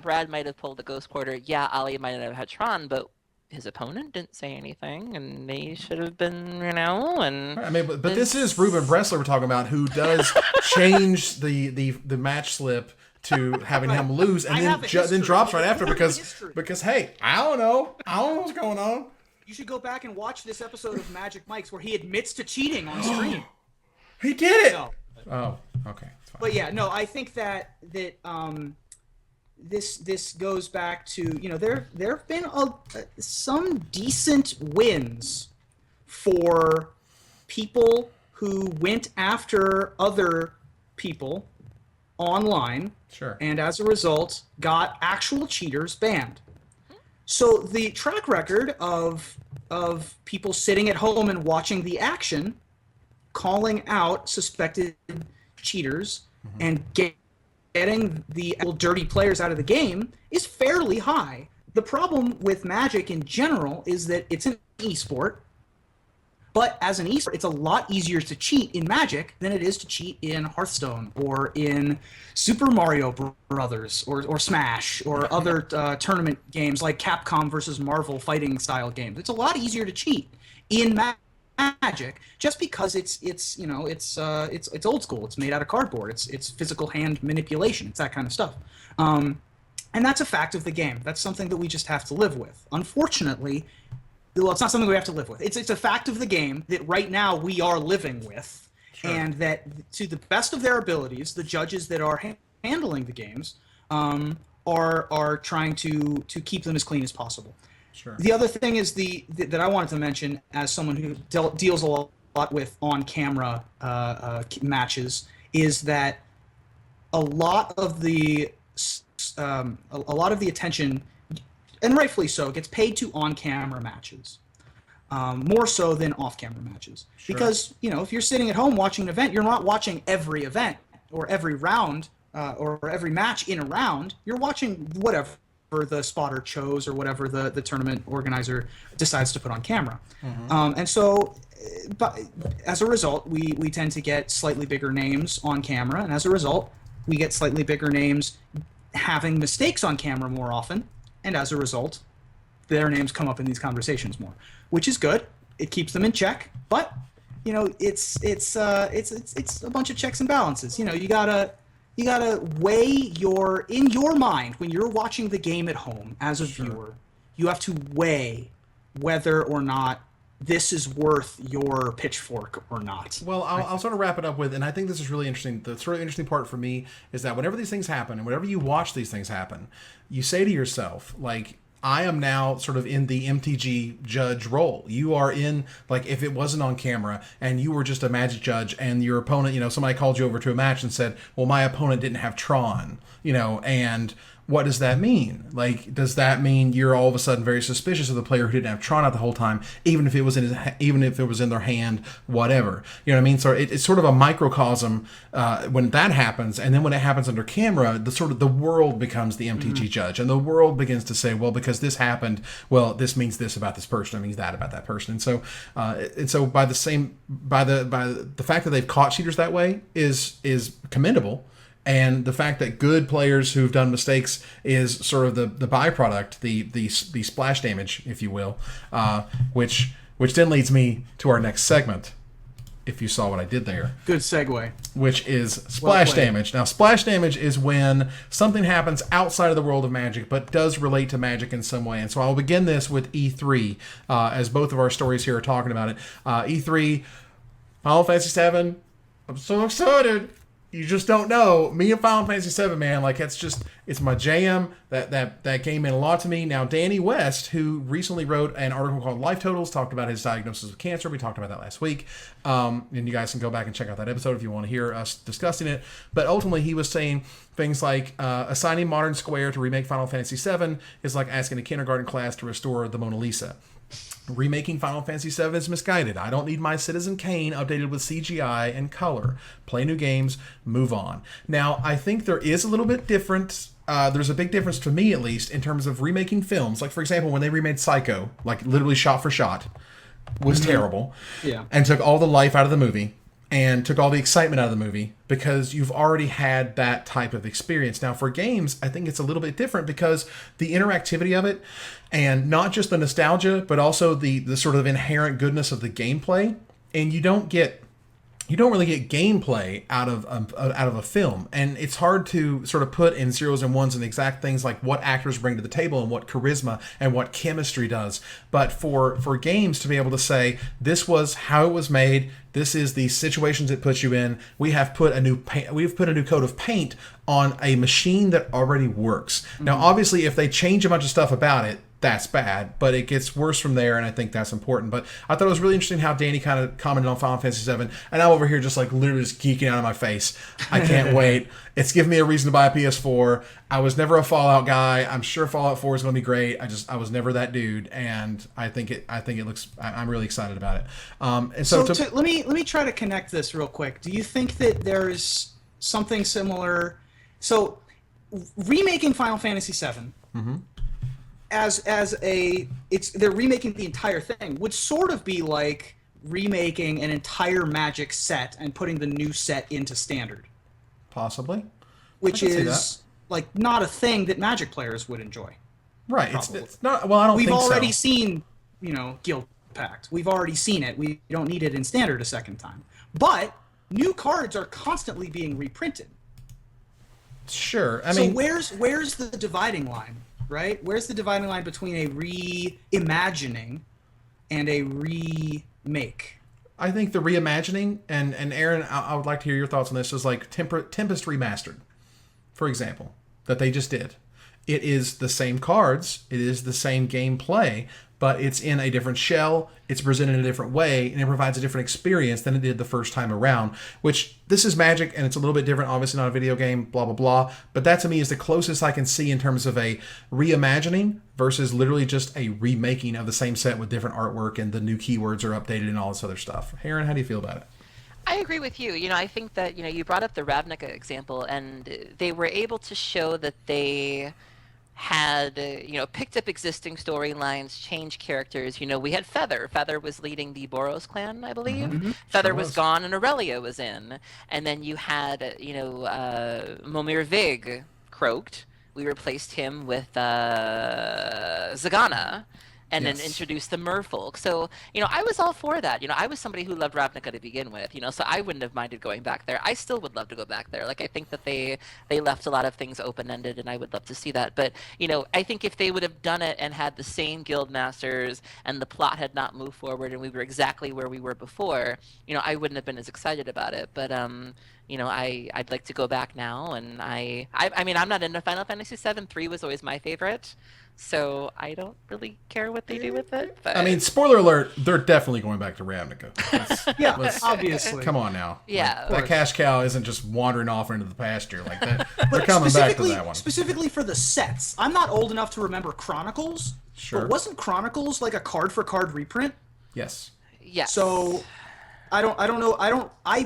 Brad might have pulled the Ghost Quarter, Ali might have had Tron, but his opponent didn't say anything, and they should have been, and I mean, but this is Ruben Bressler we're talking about, who does change the match slip to having him lose, and then drops right after because hey, I don't know what's going on. You should go back and watch this episode of Magic Mike's where he admits to cheating on stream. He did it. No. Oh, okay. But I think that this goes back to, there have been some decent wins for people who went after other people online, and as a result got actual cheaters banned. So the track record of people sitting at home and watching the action, calling out suspected cheaters, and getting the dirty players out of the game is fairly high. The problem with Magic in general is that it's an esport, but as an esport, it's a lot easier to cheat in Magic than it is to cheat in Hearthstone or in Super Mario Brothers or Smash or other tournament games like Capcom versus Marvel fighting style games. It's a lot easier to cheat in Magic just because it's old school. It's made out of cardboard. It's physical hand manipulation. It's that kind of stuff. And that's a fact of the game. That's something that we just have to live with. Unfortunately, well, it's not something we have to live with. It's a fact of the game that right now we are living with, and that to the best of their abilities, the judges that are handling the games are trying to keep them as clean as possible. Sure. The other thing is that I wanted to mention as someone who deals a lot with on-camera matches is that a lot of the attention, and rightfully so, gets paid to on-camera matches, more so than off-camera matches. Sure. Because if you're sitting at home watching an event, you're not watching every event or every round or every match in a round. You're watching whatever the spotter chose or whatever the tournament organizer decides to put on camera. And so, but as a result, we tend to get slightly bigger names on camera, and as a result, we get slightly bigger names having mistakes on camera more often, and as a result, their names come up in these conversations more, which is good. It keeps them in check, but it's a bunch of checks and balances. You gotta weigh in your mind when you're watching the game at home as a viewer. You have to weigh whether or not this is worth your pitchfork or not. Well, I'll sort of wrap it up with, and I think this is really interesting. The sort of interesting part for me is that whenever these things happen, and whenever you watch these things happen, you say to yourself, like, I am now sort of in the MTG judge role. You are in, like, if it wasn't on camera and you were just a Magic judge and your opponent, somebody called you over to a match and said, well, my opponent didn't have Tron, and what does that mean? Like, does that mean you're all of a sudden very suspicious of the player who didn't have Tron out the whole time, even if it was in their hand, whatever? You know what I mean? So it's sort of a microcosm when that happens, and then when it happens under camera, the world becomes the MTG judge, and the world begins to say, well, because this happened, well, this means this about this person, it means that about that person, and so by the fact that they've caught cheaters that way is commendable. And the fact that good players who've done mistakes is sort of the byproduct, the splash damage, if you will, which then leads me to our next segment, if you saw what I did there. Good segue. Which is splash damage. Now, splash damage is when something happens outside of the world of Magic, but does relate to Magic in some way. And so I'll begin this with E3, as both of our stories here are talking about it. E3, Final Fantasy VII, I'm so excited. You just don't know. Me and Final Fantasy VII, man, like it's my jam. That came in a lot to me. Now, Danny West, who recently wrote an article called Life Totals, talked about his diagnosis of cancer. We talked about that last week. And you guys can go back and check out that episode if you want to hear us discussing it. But ultimately, he was saying things like assigning Modern Square to remake Final Fantasy VII is like asking a kindergarten class to restore the Mona Lisa. Remaking Final Fantasy VII is misguided. I don't need my Citizen Kane updated with CGI and color. Play new games, move on. Now, I think there is a little bit different. There's a big difference to me, at least, in terms of remaking films. Like, for example, when they remade Psycho, like literally shot for shot, was terrible. Yeah. And took all the life out of the movie and took all the excitement out of the movie because you've already had that type of experience. Now, for games, I think it's a little bit different because the interactivity of it, and not just the nostalgia, but also the sort of inherent goodness of the gameplay, and you don't really get gameplay out of a film, and it's hard to sort of put in zeros and ones and exact things like what actors bring to the table and what charisma and what chemistry does. But for games to be able to say this was how it was made, this is the situations it puts you in. We've put a new coat of paint on a machine that already works. Now, obviously, if they change a bunch of stuff about it, that's bad, but it gets worse from there, and I think that's important. But I thought it was really interesting how Danny kind of commented on Final Fantasy VII, and I'm over here just like literally just geeking out of my face. I can't wait. It's given me a reason to buy a PS4. I was never a Fallout guy. I'm sure Fallout 4 is going to be great. I was never that dude, and I think it looks. I'm really excited about it. And so let me try to connect this real quick. Do you think that there's something similar? So, remaking Final Fantasy VII. Mm-hmm. They're remaking the entire thing, would sort of be like remaking an entire Magic set and putting the new set into Standard. Possibly. Which is like not a thing that Magic players would enjoy. Right. It's not. Well, I don't think so. We've already seen, Guild Pact. We've already seen it. We don't need it in Standard a second time. But new cards are constantly being reprinted. Sure. I mean, where's the dividing line? Right? Where's the dividing line between a reimagining and a remake? I think the reimagining, and Aaron, I would like to hear your thoughts on this, is like Tempest Remastered, for example, that they just did. It is the same cards, it is the same gameplay, but it's in a different shell, it's presented in a different way, and it provides a different experience than it did the first time around, which this is Magic, and it's a little bit different, obviously not a video game, blah, blah, blah, but that to me is the closest I can see in terms of a reimagining versus literally just a remaking of the same set with different artwork and the new keywords are updated and all this other stuff. Aaron, how do you feel about it? I agree with you. I think that, you brought up the Ravnica example, and they were able to show that they had picked up existing storylines, changed characters. We had Feather. Feather was leading the Boros clan, I believe. Feather was gone, and Aurelia was in. And then you had Momir Vig croaked. We replaced him with Zagana. And then introduced the merfolk. So, I was all for that. I was somebody who loved Ravnica to begin with, so I wouldn't have minded going back there. I still would love to go back there. Like, I think that they left a lot of things open-ended, and I would love to see that. But, I think if they would have done it and had the same guild masters and the plot had not moved forward and we were exactly where we were before, I wouldn't have been as excited about it. But, I'd like to go back now, and I mean, I'm not into Final Fantasy VII. 3 was always my favorite. So I don't really care what they do with it. But... I mean, spoiler alert, they're definitely going back to Ravnica. Obviously. Come on now. Yeah. That cash cow isn't just wandering off into the pasture like that. They're coming back to that one. Specifically for the sets. I'm not old enough to remember Chronicles. Sure. But wasn't Chronicles like a card-for-card reprint? Yes. Yes. So I don't know. I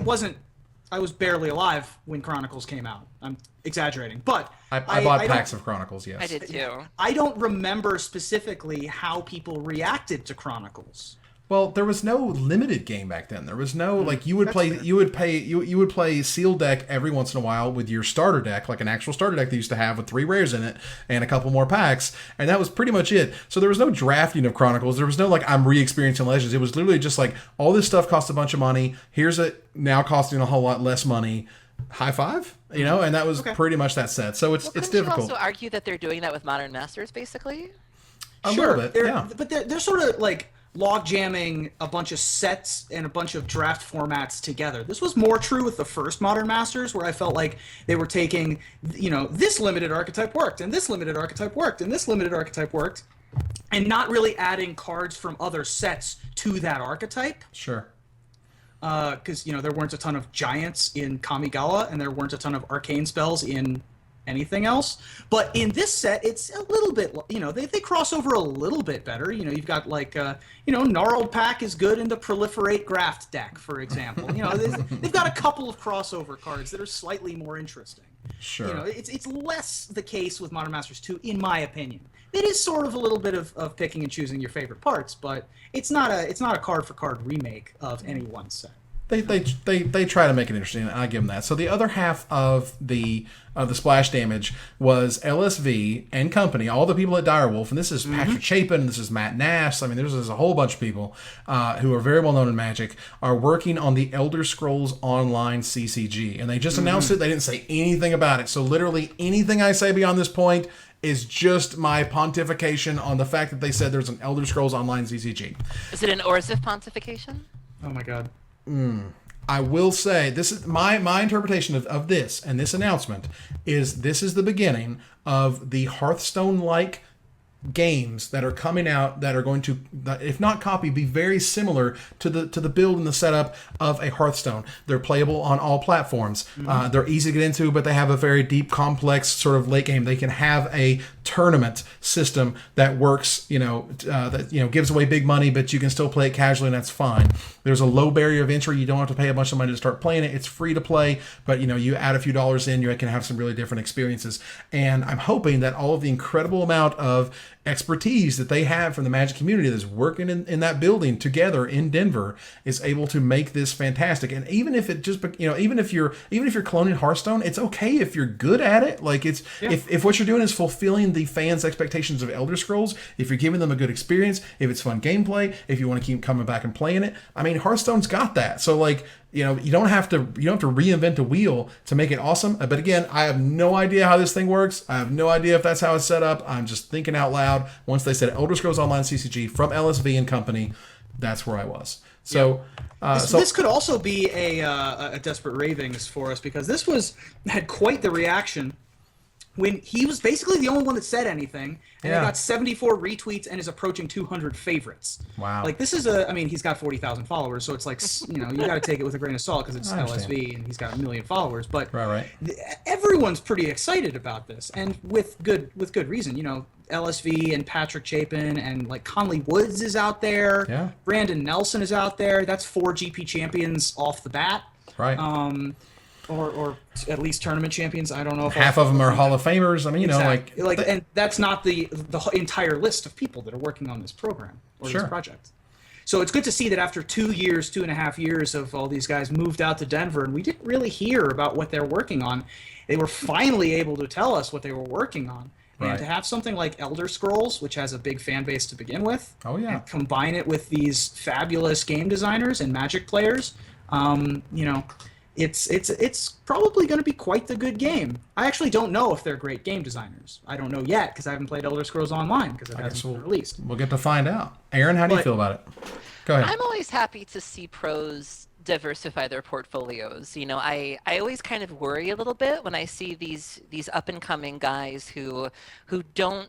was barely alive when Chronicles came out. I'm exaggerating, but I bought packs of Chronicles. Yes, I did too. I don't remember specifically how people reacted to Chronicles. Well, there was no limited game back then. There was no you would play sealed deck every once in a while with your starter deck, like an actual starter deck they used to have with 3 rares in it and a couple more packs, and that was pretty much it. So there was no drafting of Chronicles. There was no I'm re-experiencing Legends. It was literally just all this stuff costs a bunch of money. Here's it now costing a whole lot less money. High five, and that was pretty much that set. So it's difficult. You also argue that they're doing that with Modern Masters, basically. A little bit, yeah. But they're sort of log jamming a bunch of sets and a bunch of draft formats together. This was more true with the first Modern Masters, where I felt like they were taking, this limited archetype worked, and this limited archetype worked, and this limited archetype worked, and not really adding cards from other sets to that archetype. Sure. Because there weren't a ton of giants in Kamigawa, and there weren't a ton of arcane spells in anything else. But in this set, it's a little bit, they cross over a little bit better. You've got Gnarled Pack is good in the Proliferate Graft deck, for example. They've got a couple of crossover cards that are slightly more interesting. Sure. It's less the case with Modern Masters 2, in my opinion. It is sort of a little bit of picking and choosing your favorite parts, but it's not a card for card remake of any one set. They try to make it interesting, and I give them that. So the other half of the splash damage was LSV and company, all the people at Direwolf, and this is Patrick Chapin, this is Matt Nash. I mean, there's a whole bunch of people who are very well known in Magic, are working on the Elder Scrolls Online CCG, and they just announced it. They didn't say anything about it. So literally anything I say beyond this point is just my pontification on the fact that they said there's an Elder Scrolls Online CCG. Is it an Orzhov pontification? Oh my god. I will say, this is my interpretation of this and this announcement this is the beginning of the Hearthstone-like games that are coming out that are going to, if not copy, be very similar to the build and the setup of a Hearthstone. They're playable on all platforms. They're easy to get into, but they have a very deep, complex sort of late game. They can have a tournament system that works, gives away big money, but you can still play it casually, and that's fine. There's a low barrier of entry. You don't have to pay a bunch of money to start playing it. It's free to play, but you add a few dollars in, you can have some really different experiences. And I'm hoping that all of the incredible amount of expertise that they have from the Magic community that's working in that building together in Denver is able to make this fantastic. And even if it just, even if you're cloning Hearthstone, it's okay if you're good at it. If what you're doing is fulfilling the fans' expectations of Elder Scrolls, if you're giving them a good experience, if it's fun gameplay, if you want to keep coming back and playing it, I mean, Hearthstone's got that. So you don't have to reinvent a wheel to make it awesome. But again, I have no idea how this thing works. I have no idea if that's how it's set up. I'm just thinking out loud. Once they said Elder Scrolls Online CCG from LSV and company, that's where I was. So, this could also be a Desperate Ravings for us, because this had quite the reaction when he was basically the only one that said anything, and he got 74 retweets and is approaching 200 favorites. Wow. This is he's got 40,000 followers, so it's you got to take it with a grain of salt because it's LSV and he's got 1 million followers. But right. Everyone's pretty excited about this, and with good reason. LSV and Patrick Chapin and Conley Woods is out there. Yeah. Brandon Nelson is out there. That's 4 GP champions off the bat. Right. or at least tournament champions. I don't know if half of them are Hall of Famers. I mean, exactly. And that's not the entire list of people that are working on this program or this project. So it's good to see that after 2.5 years of all these guys moved out to Denver, and we didn't really hear about what they're working on. They were finally able to tell us what they were working on. And to have something like Elder Scrolls, which has a big fan base to begin with, and combine it with these fabulous game designers and Magic players, it's probably going to be quite the good game. I actually don't know if they're great game designers. I don't know yet because I haven't played Elder Scrolls Online because it hasn't been released. We'll get to find out. Aaron, how do you feel about it? Go ahead. I'm always happy to see pros diversify their portfolios. I always kind of worry a little bit when I see these up and coming guys who don't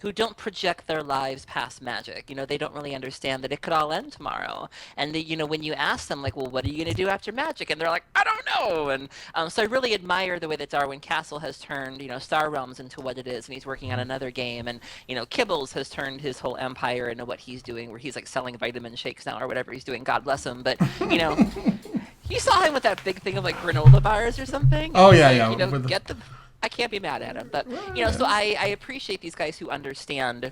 who don't project their lives past Magic. They don't really understand that it could all end tomorrow. And when you ask them, like, well, what are you going to do after Magic? And they're like, I don't know. And so I really admire the way that Darwin Castle has turned, Star Realms into what it is, and he's working on another game. And, Kibbles has turned his whole empire into what he's doing, where he's like selling vitamin shakes now or whatever he's doing. God bless him. But, you saw him with that big thing of like granola bars or something. Oh, yeah. I can't be mad at him, but so I appreciate these guys who understand,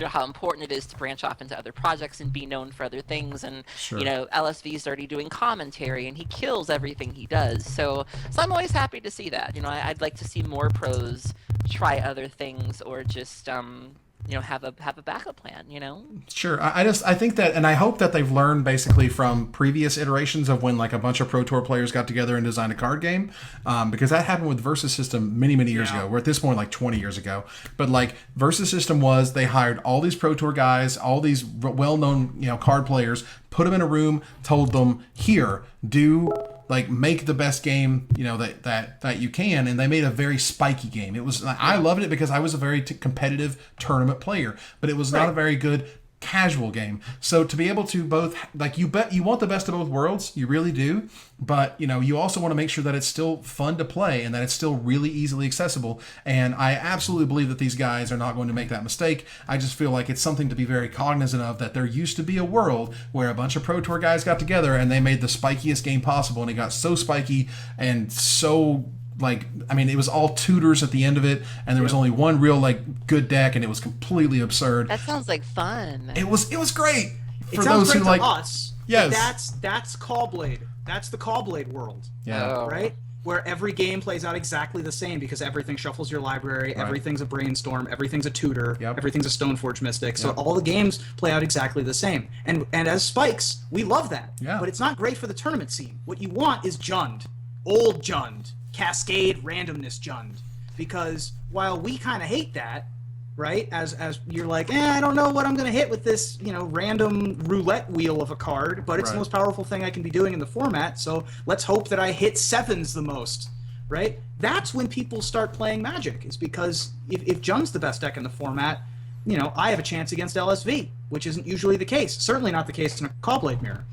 how important it is to branch off into other projects and be known for other things. And LSV is already doing commentary, and he kills everything he does. So I'm always happy to see that. I'd like to see more pros try other things, or just have a backup plan. Sure. I think that, and I hope that they've learned basically from previous iterations of when like a bunch of Pro Tour players got together and designed a card game, because that happened with Versus System many years ago. We're at this point like 20 years ago, but like Versus System was, they hired all these Pro Tour guys, all these well-known card players, put them in a room, told them, here, make the best game that you can, and they made a very spiky game. It was, I loved it because I was a very competitive tournament player, but it was not a very good casual game. So to be able to both, like, you want the best of both worlds, you really do, but you also want to make sure that it's still fun to play and that it's still really easily accessible. And I absolutely believe that these guys are not going to make that mistake. I just feel like it's something to be very cognizant of, that there used to be a world where a bunch of Pro Tour guys got together and they made the spikiest game possible, and it got so spiky and so, like, I mean, it was all tutors at the end of it, and there was only one real good deck, and it was completely absurd. That sounds like fun. It was great. For those who like us. Yes. That's Callblade. That's the Callblade world. Yeah. Right? Where every game plays out exactly the same because everything shuffles your library, everything's a brainstorm, everything's a tutor, everything's a Stoneforge Mystic. So all the games play out exactly the same. And as Spikes, we love that. Yeah. But it's not great for the tournament scene. What you want is Jund. Old Jund. Cascade randomness Jund, because while we kind of hate that, right, as you're like, I don't know what I'm gonna hit with this random roulette wheel of a card, but it's the most powerful thing I can be doing in the format, so let's hope that I hit sevens the most, right? That's when people start playing Magic, is because if Jund's the best deck in the format, I have a chance against LSV, which isn't usually the case, certainly not the case in a Callblade mirror.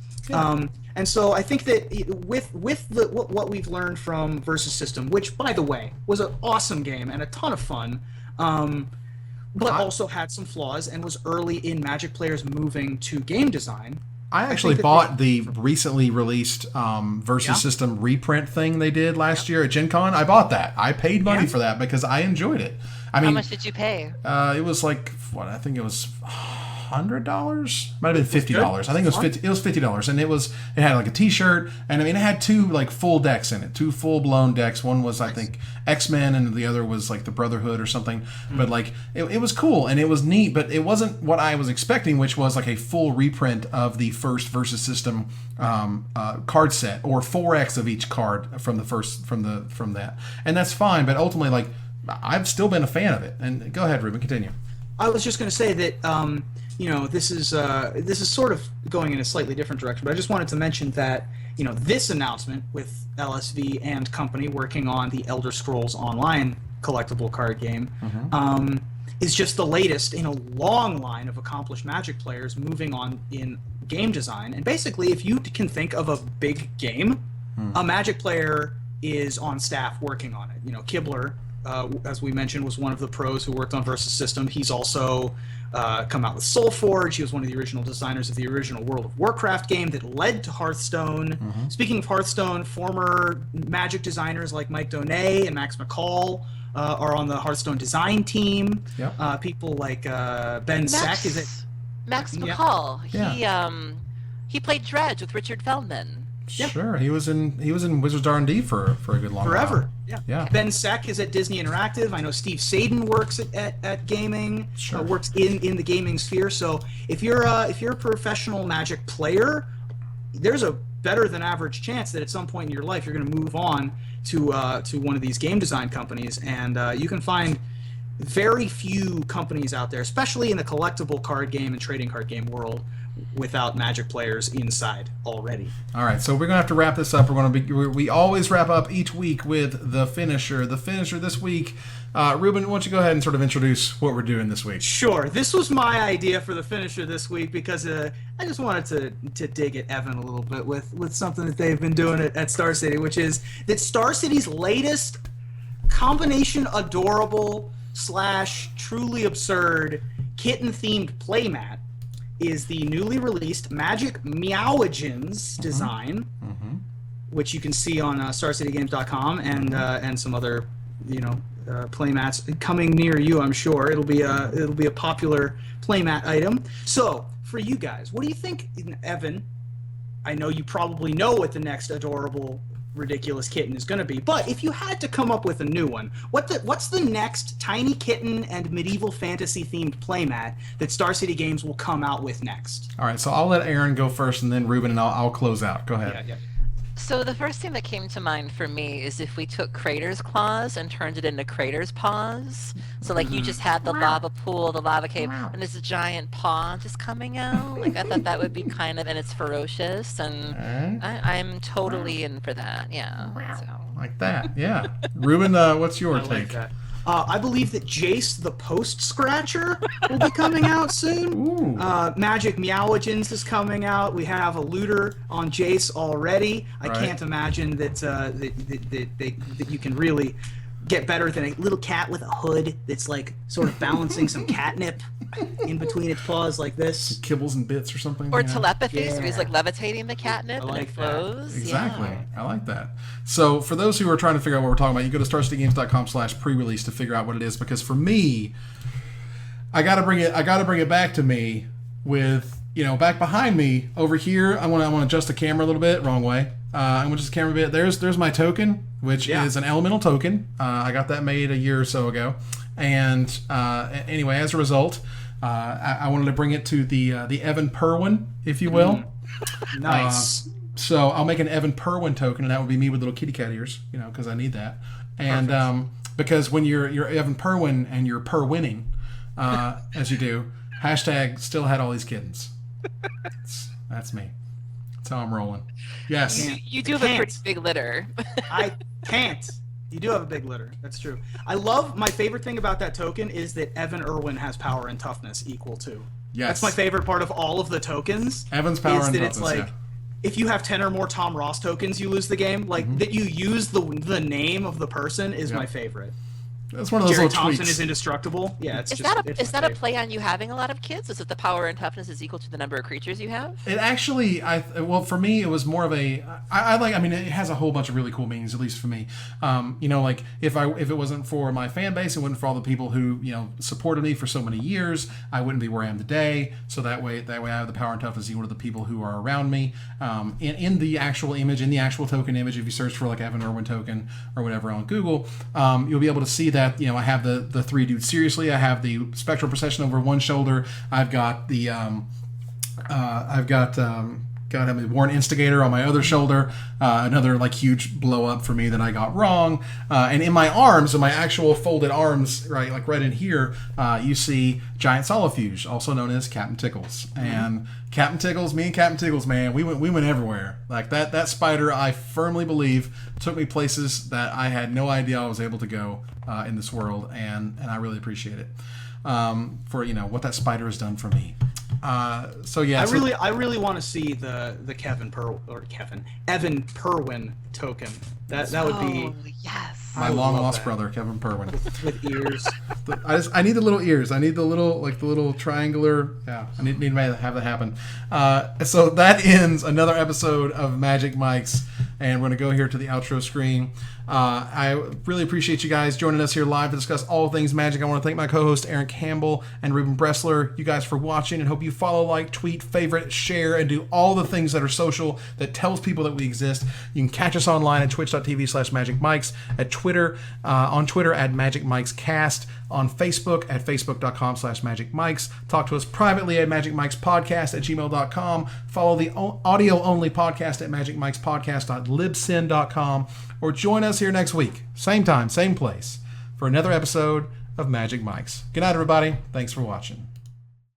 And so I think that with what we've learned from Versus System, which, by the way, was an awesome game and a ton of fun, but also had some flaws and was early in Magic players moving to game design. I actually bought the recently released Versus System reprint thing they did last year at Gen Con. I bought that. I paid money for that because I enjoyed it. I mean, how much did you pay? It was like, I think it was $100, might have been $50. I think it was $50, and it had like a T-shirt, and I mean it had two like full decks in it, two full blown decks. One was I think X-Men, and the other was like the Brotherhood or something. But like it was cool and it was neat, but it wasn't what I was expecting, which was like a full reprint of the first Versus System card set, or 4x of each card from that, and that's fine. But ultimately, like, I've still been a fan of it. And go ahead, Ruben, continue. I was just going to say that this is sort of going in a slightly different direction, but I just wanted to mention that this announcement with LSV and company working on the Elder Scrolls Online collectible card game is just the latest in a long line of accomplished Magic players moving on in game design. And basically, if you can think of a big game, a Magic player is on staff working on it. Kibler, as we mentioned, was one of the pros who worked on Versus System. He's also come out with SoulForge. He was one of the original designers of the original World of Warcraft game that led to Hearthstone. Speaking of Hearthstone, former Magic designers like Mike Donay and Max McCall are on the Hearthstone design team. Yep. People like Ben Seck. Is it Max McCall? Yeah. He played Dredge with Richard Feldman. Sure, he was in Wizards R&D for a good long forever. while. Yeah. Ben Seck is at Disney Interactive. I know Steve Sadin works at gaming. Sure. Works in the gaming sphere. So if you're a professional Magic player, there's a better than average chance that at some point in your life you're going to move on to one of these game design companies, and you can find very few companies out there, especially in the collectible card game and trading card game world, without Magic players inside already. All right, so we're gonna have to wrap this up. We always wrap up each week with the finisher. The finisher this week, Ruben, why don't you go ahead and sort of introduce what we're doing this week? Sure. This was my idea for the finisher this week because I just wanted to dig at Evan a little bit with something that they've been doing at Star City, which is that Star City's latest combination adorable / truly absurd kitten-themed playmat is the newly released Magic Meowigins design, which you can see on StarCityGames.com and some other playmats coming near you. I'm sure it'll be a popular playmat item. So for you guys, what do you think, Evan? I know you probably know what the next adorable, ridiculous kitten is going to be, but if you had to come up with a new one, what's the next tiny kitten and medieval fantasy themed playmat that Star City Games will come out with next? All right, so I'll let Aaron go first, and then Ruben, and I'll close out. Go ahead. Yeah. So the first thing that came to mind for me is if we took Crater's claws and turned it into Crater's paws. So like you just had the lava pool, the lava cave, and there's a giant paw just coming out. Like I thought that would be kind of, and it's ferocious, and I'm totally in for that. Yeah. So. Like that, yeah. Ruben, what's your take? Like that. I believe that Jace the Post Scratcher will be coming out soon. Magic Meowigins is coming out. We have a looter on Jace already. I can't imagine that you can really get better than a little cat with a hood that's like sort of balancing some catnip in between its paws like this. Kibbles and bits or something. Or telepathy, so he's like levitating the catnip and it flows. Exactly. Yeah. I like that. So for those who are trying to figure out what we're talking about, you go to starcitygames.com/pre-release to figure out what it is, because for me, I gotta bring it back to me with, back behind me over here. I want to adjust the camera a little bit. Wrong way. I'm going to adjust the camera a bit. There's my token, which is an elemental token. I got that made a year or so ago. And anyway, as a result, I wanted to bring it to the Evan Perwin, if you will. Nice. So I'll make an Evan Perwin token, and that would be me with little kitty cat ears, because I need that. And because when you're Evan Perwin and you're Perwinning, as you do, hashtag still had all these kittens. That's me. That's how I'm rolling. Yes. You do have a pretty big litter. I can't. You do have a big litter. That's true. My favorite thing about that token is that Evan Irwin has power and toughness equal to. Yes. That's my favorite part of all of the tokens. Evan's power and toughness, it's like, if you have 10 or more Tom Ross tokens, you lose the game. Like, that you use the name of the person is my favorite. That's one of those Jerry little Thompson tweaks. is indestructible. Yeah, is that a play on you having a lot of kids? Is it the power and toughness is equal to the number of creatures you have? It actually, for me, it was more of a. It has a whole bunch of really cool meanings, at least for me. Like if it wasn't for my fan base, it wasn't for all the people who supported me for so many years, I wouldn't be where I am today. So that way I have the power and toughness equal to the people who are around me. In the actual image, in the actual token image, if you search for like Evan Irwin token or whatever on Google, you'll be able to see that. I have the three dudes seriously. I have the spectral procession over one shoulder. I've got the Warren Instigator on my other shoulder. Another like huge blow up for me that I got wrong. And in my arms, in my actual folded arms, right in here, you see Giant Solifuge, also known as Captain Tickles. And Captain Tickles, me and Captain Tickles, man, we went everywhere. Like that spider, I firmly believe, took me places that I had no idea I was able to go in this world, and I really appreciate it for what that spider has done for me. So yeah, I really want to see the Evan Perwin token. That would be yes. my I long love lost that. brother, Kevin Perwin. With ears. I need the little ears. I need the little triangular. Yeah, I need to have that happen. So that ends another episode of Magic Mics, and we're gonna go here to the outro screen. I really appreciate you guys joining us here live to discuss all things Magic. I want to thank my co-hosts Aaron Campbell and Ruben Bressler. You guys for watching, and hope you follow, like, tweet, favorite, share, and do all the things that are social that tells people that we exist. You can catch us online at twitch.tv/magicmics, at Twitter, on Twitter at magicmicscast, on Facebook at facebook.com/magicmics. Talk to us privately at magicmicspodcast@gmail.com. Follow the audio-only podcast at magicmicspodcast.libsyn.com, or join us here next week, same time, same place, for another episode of Magic Mics. Good night, everybody. Thanks for watching.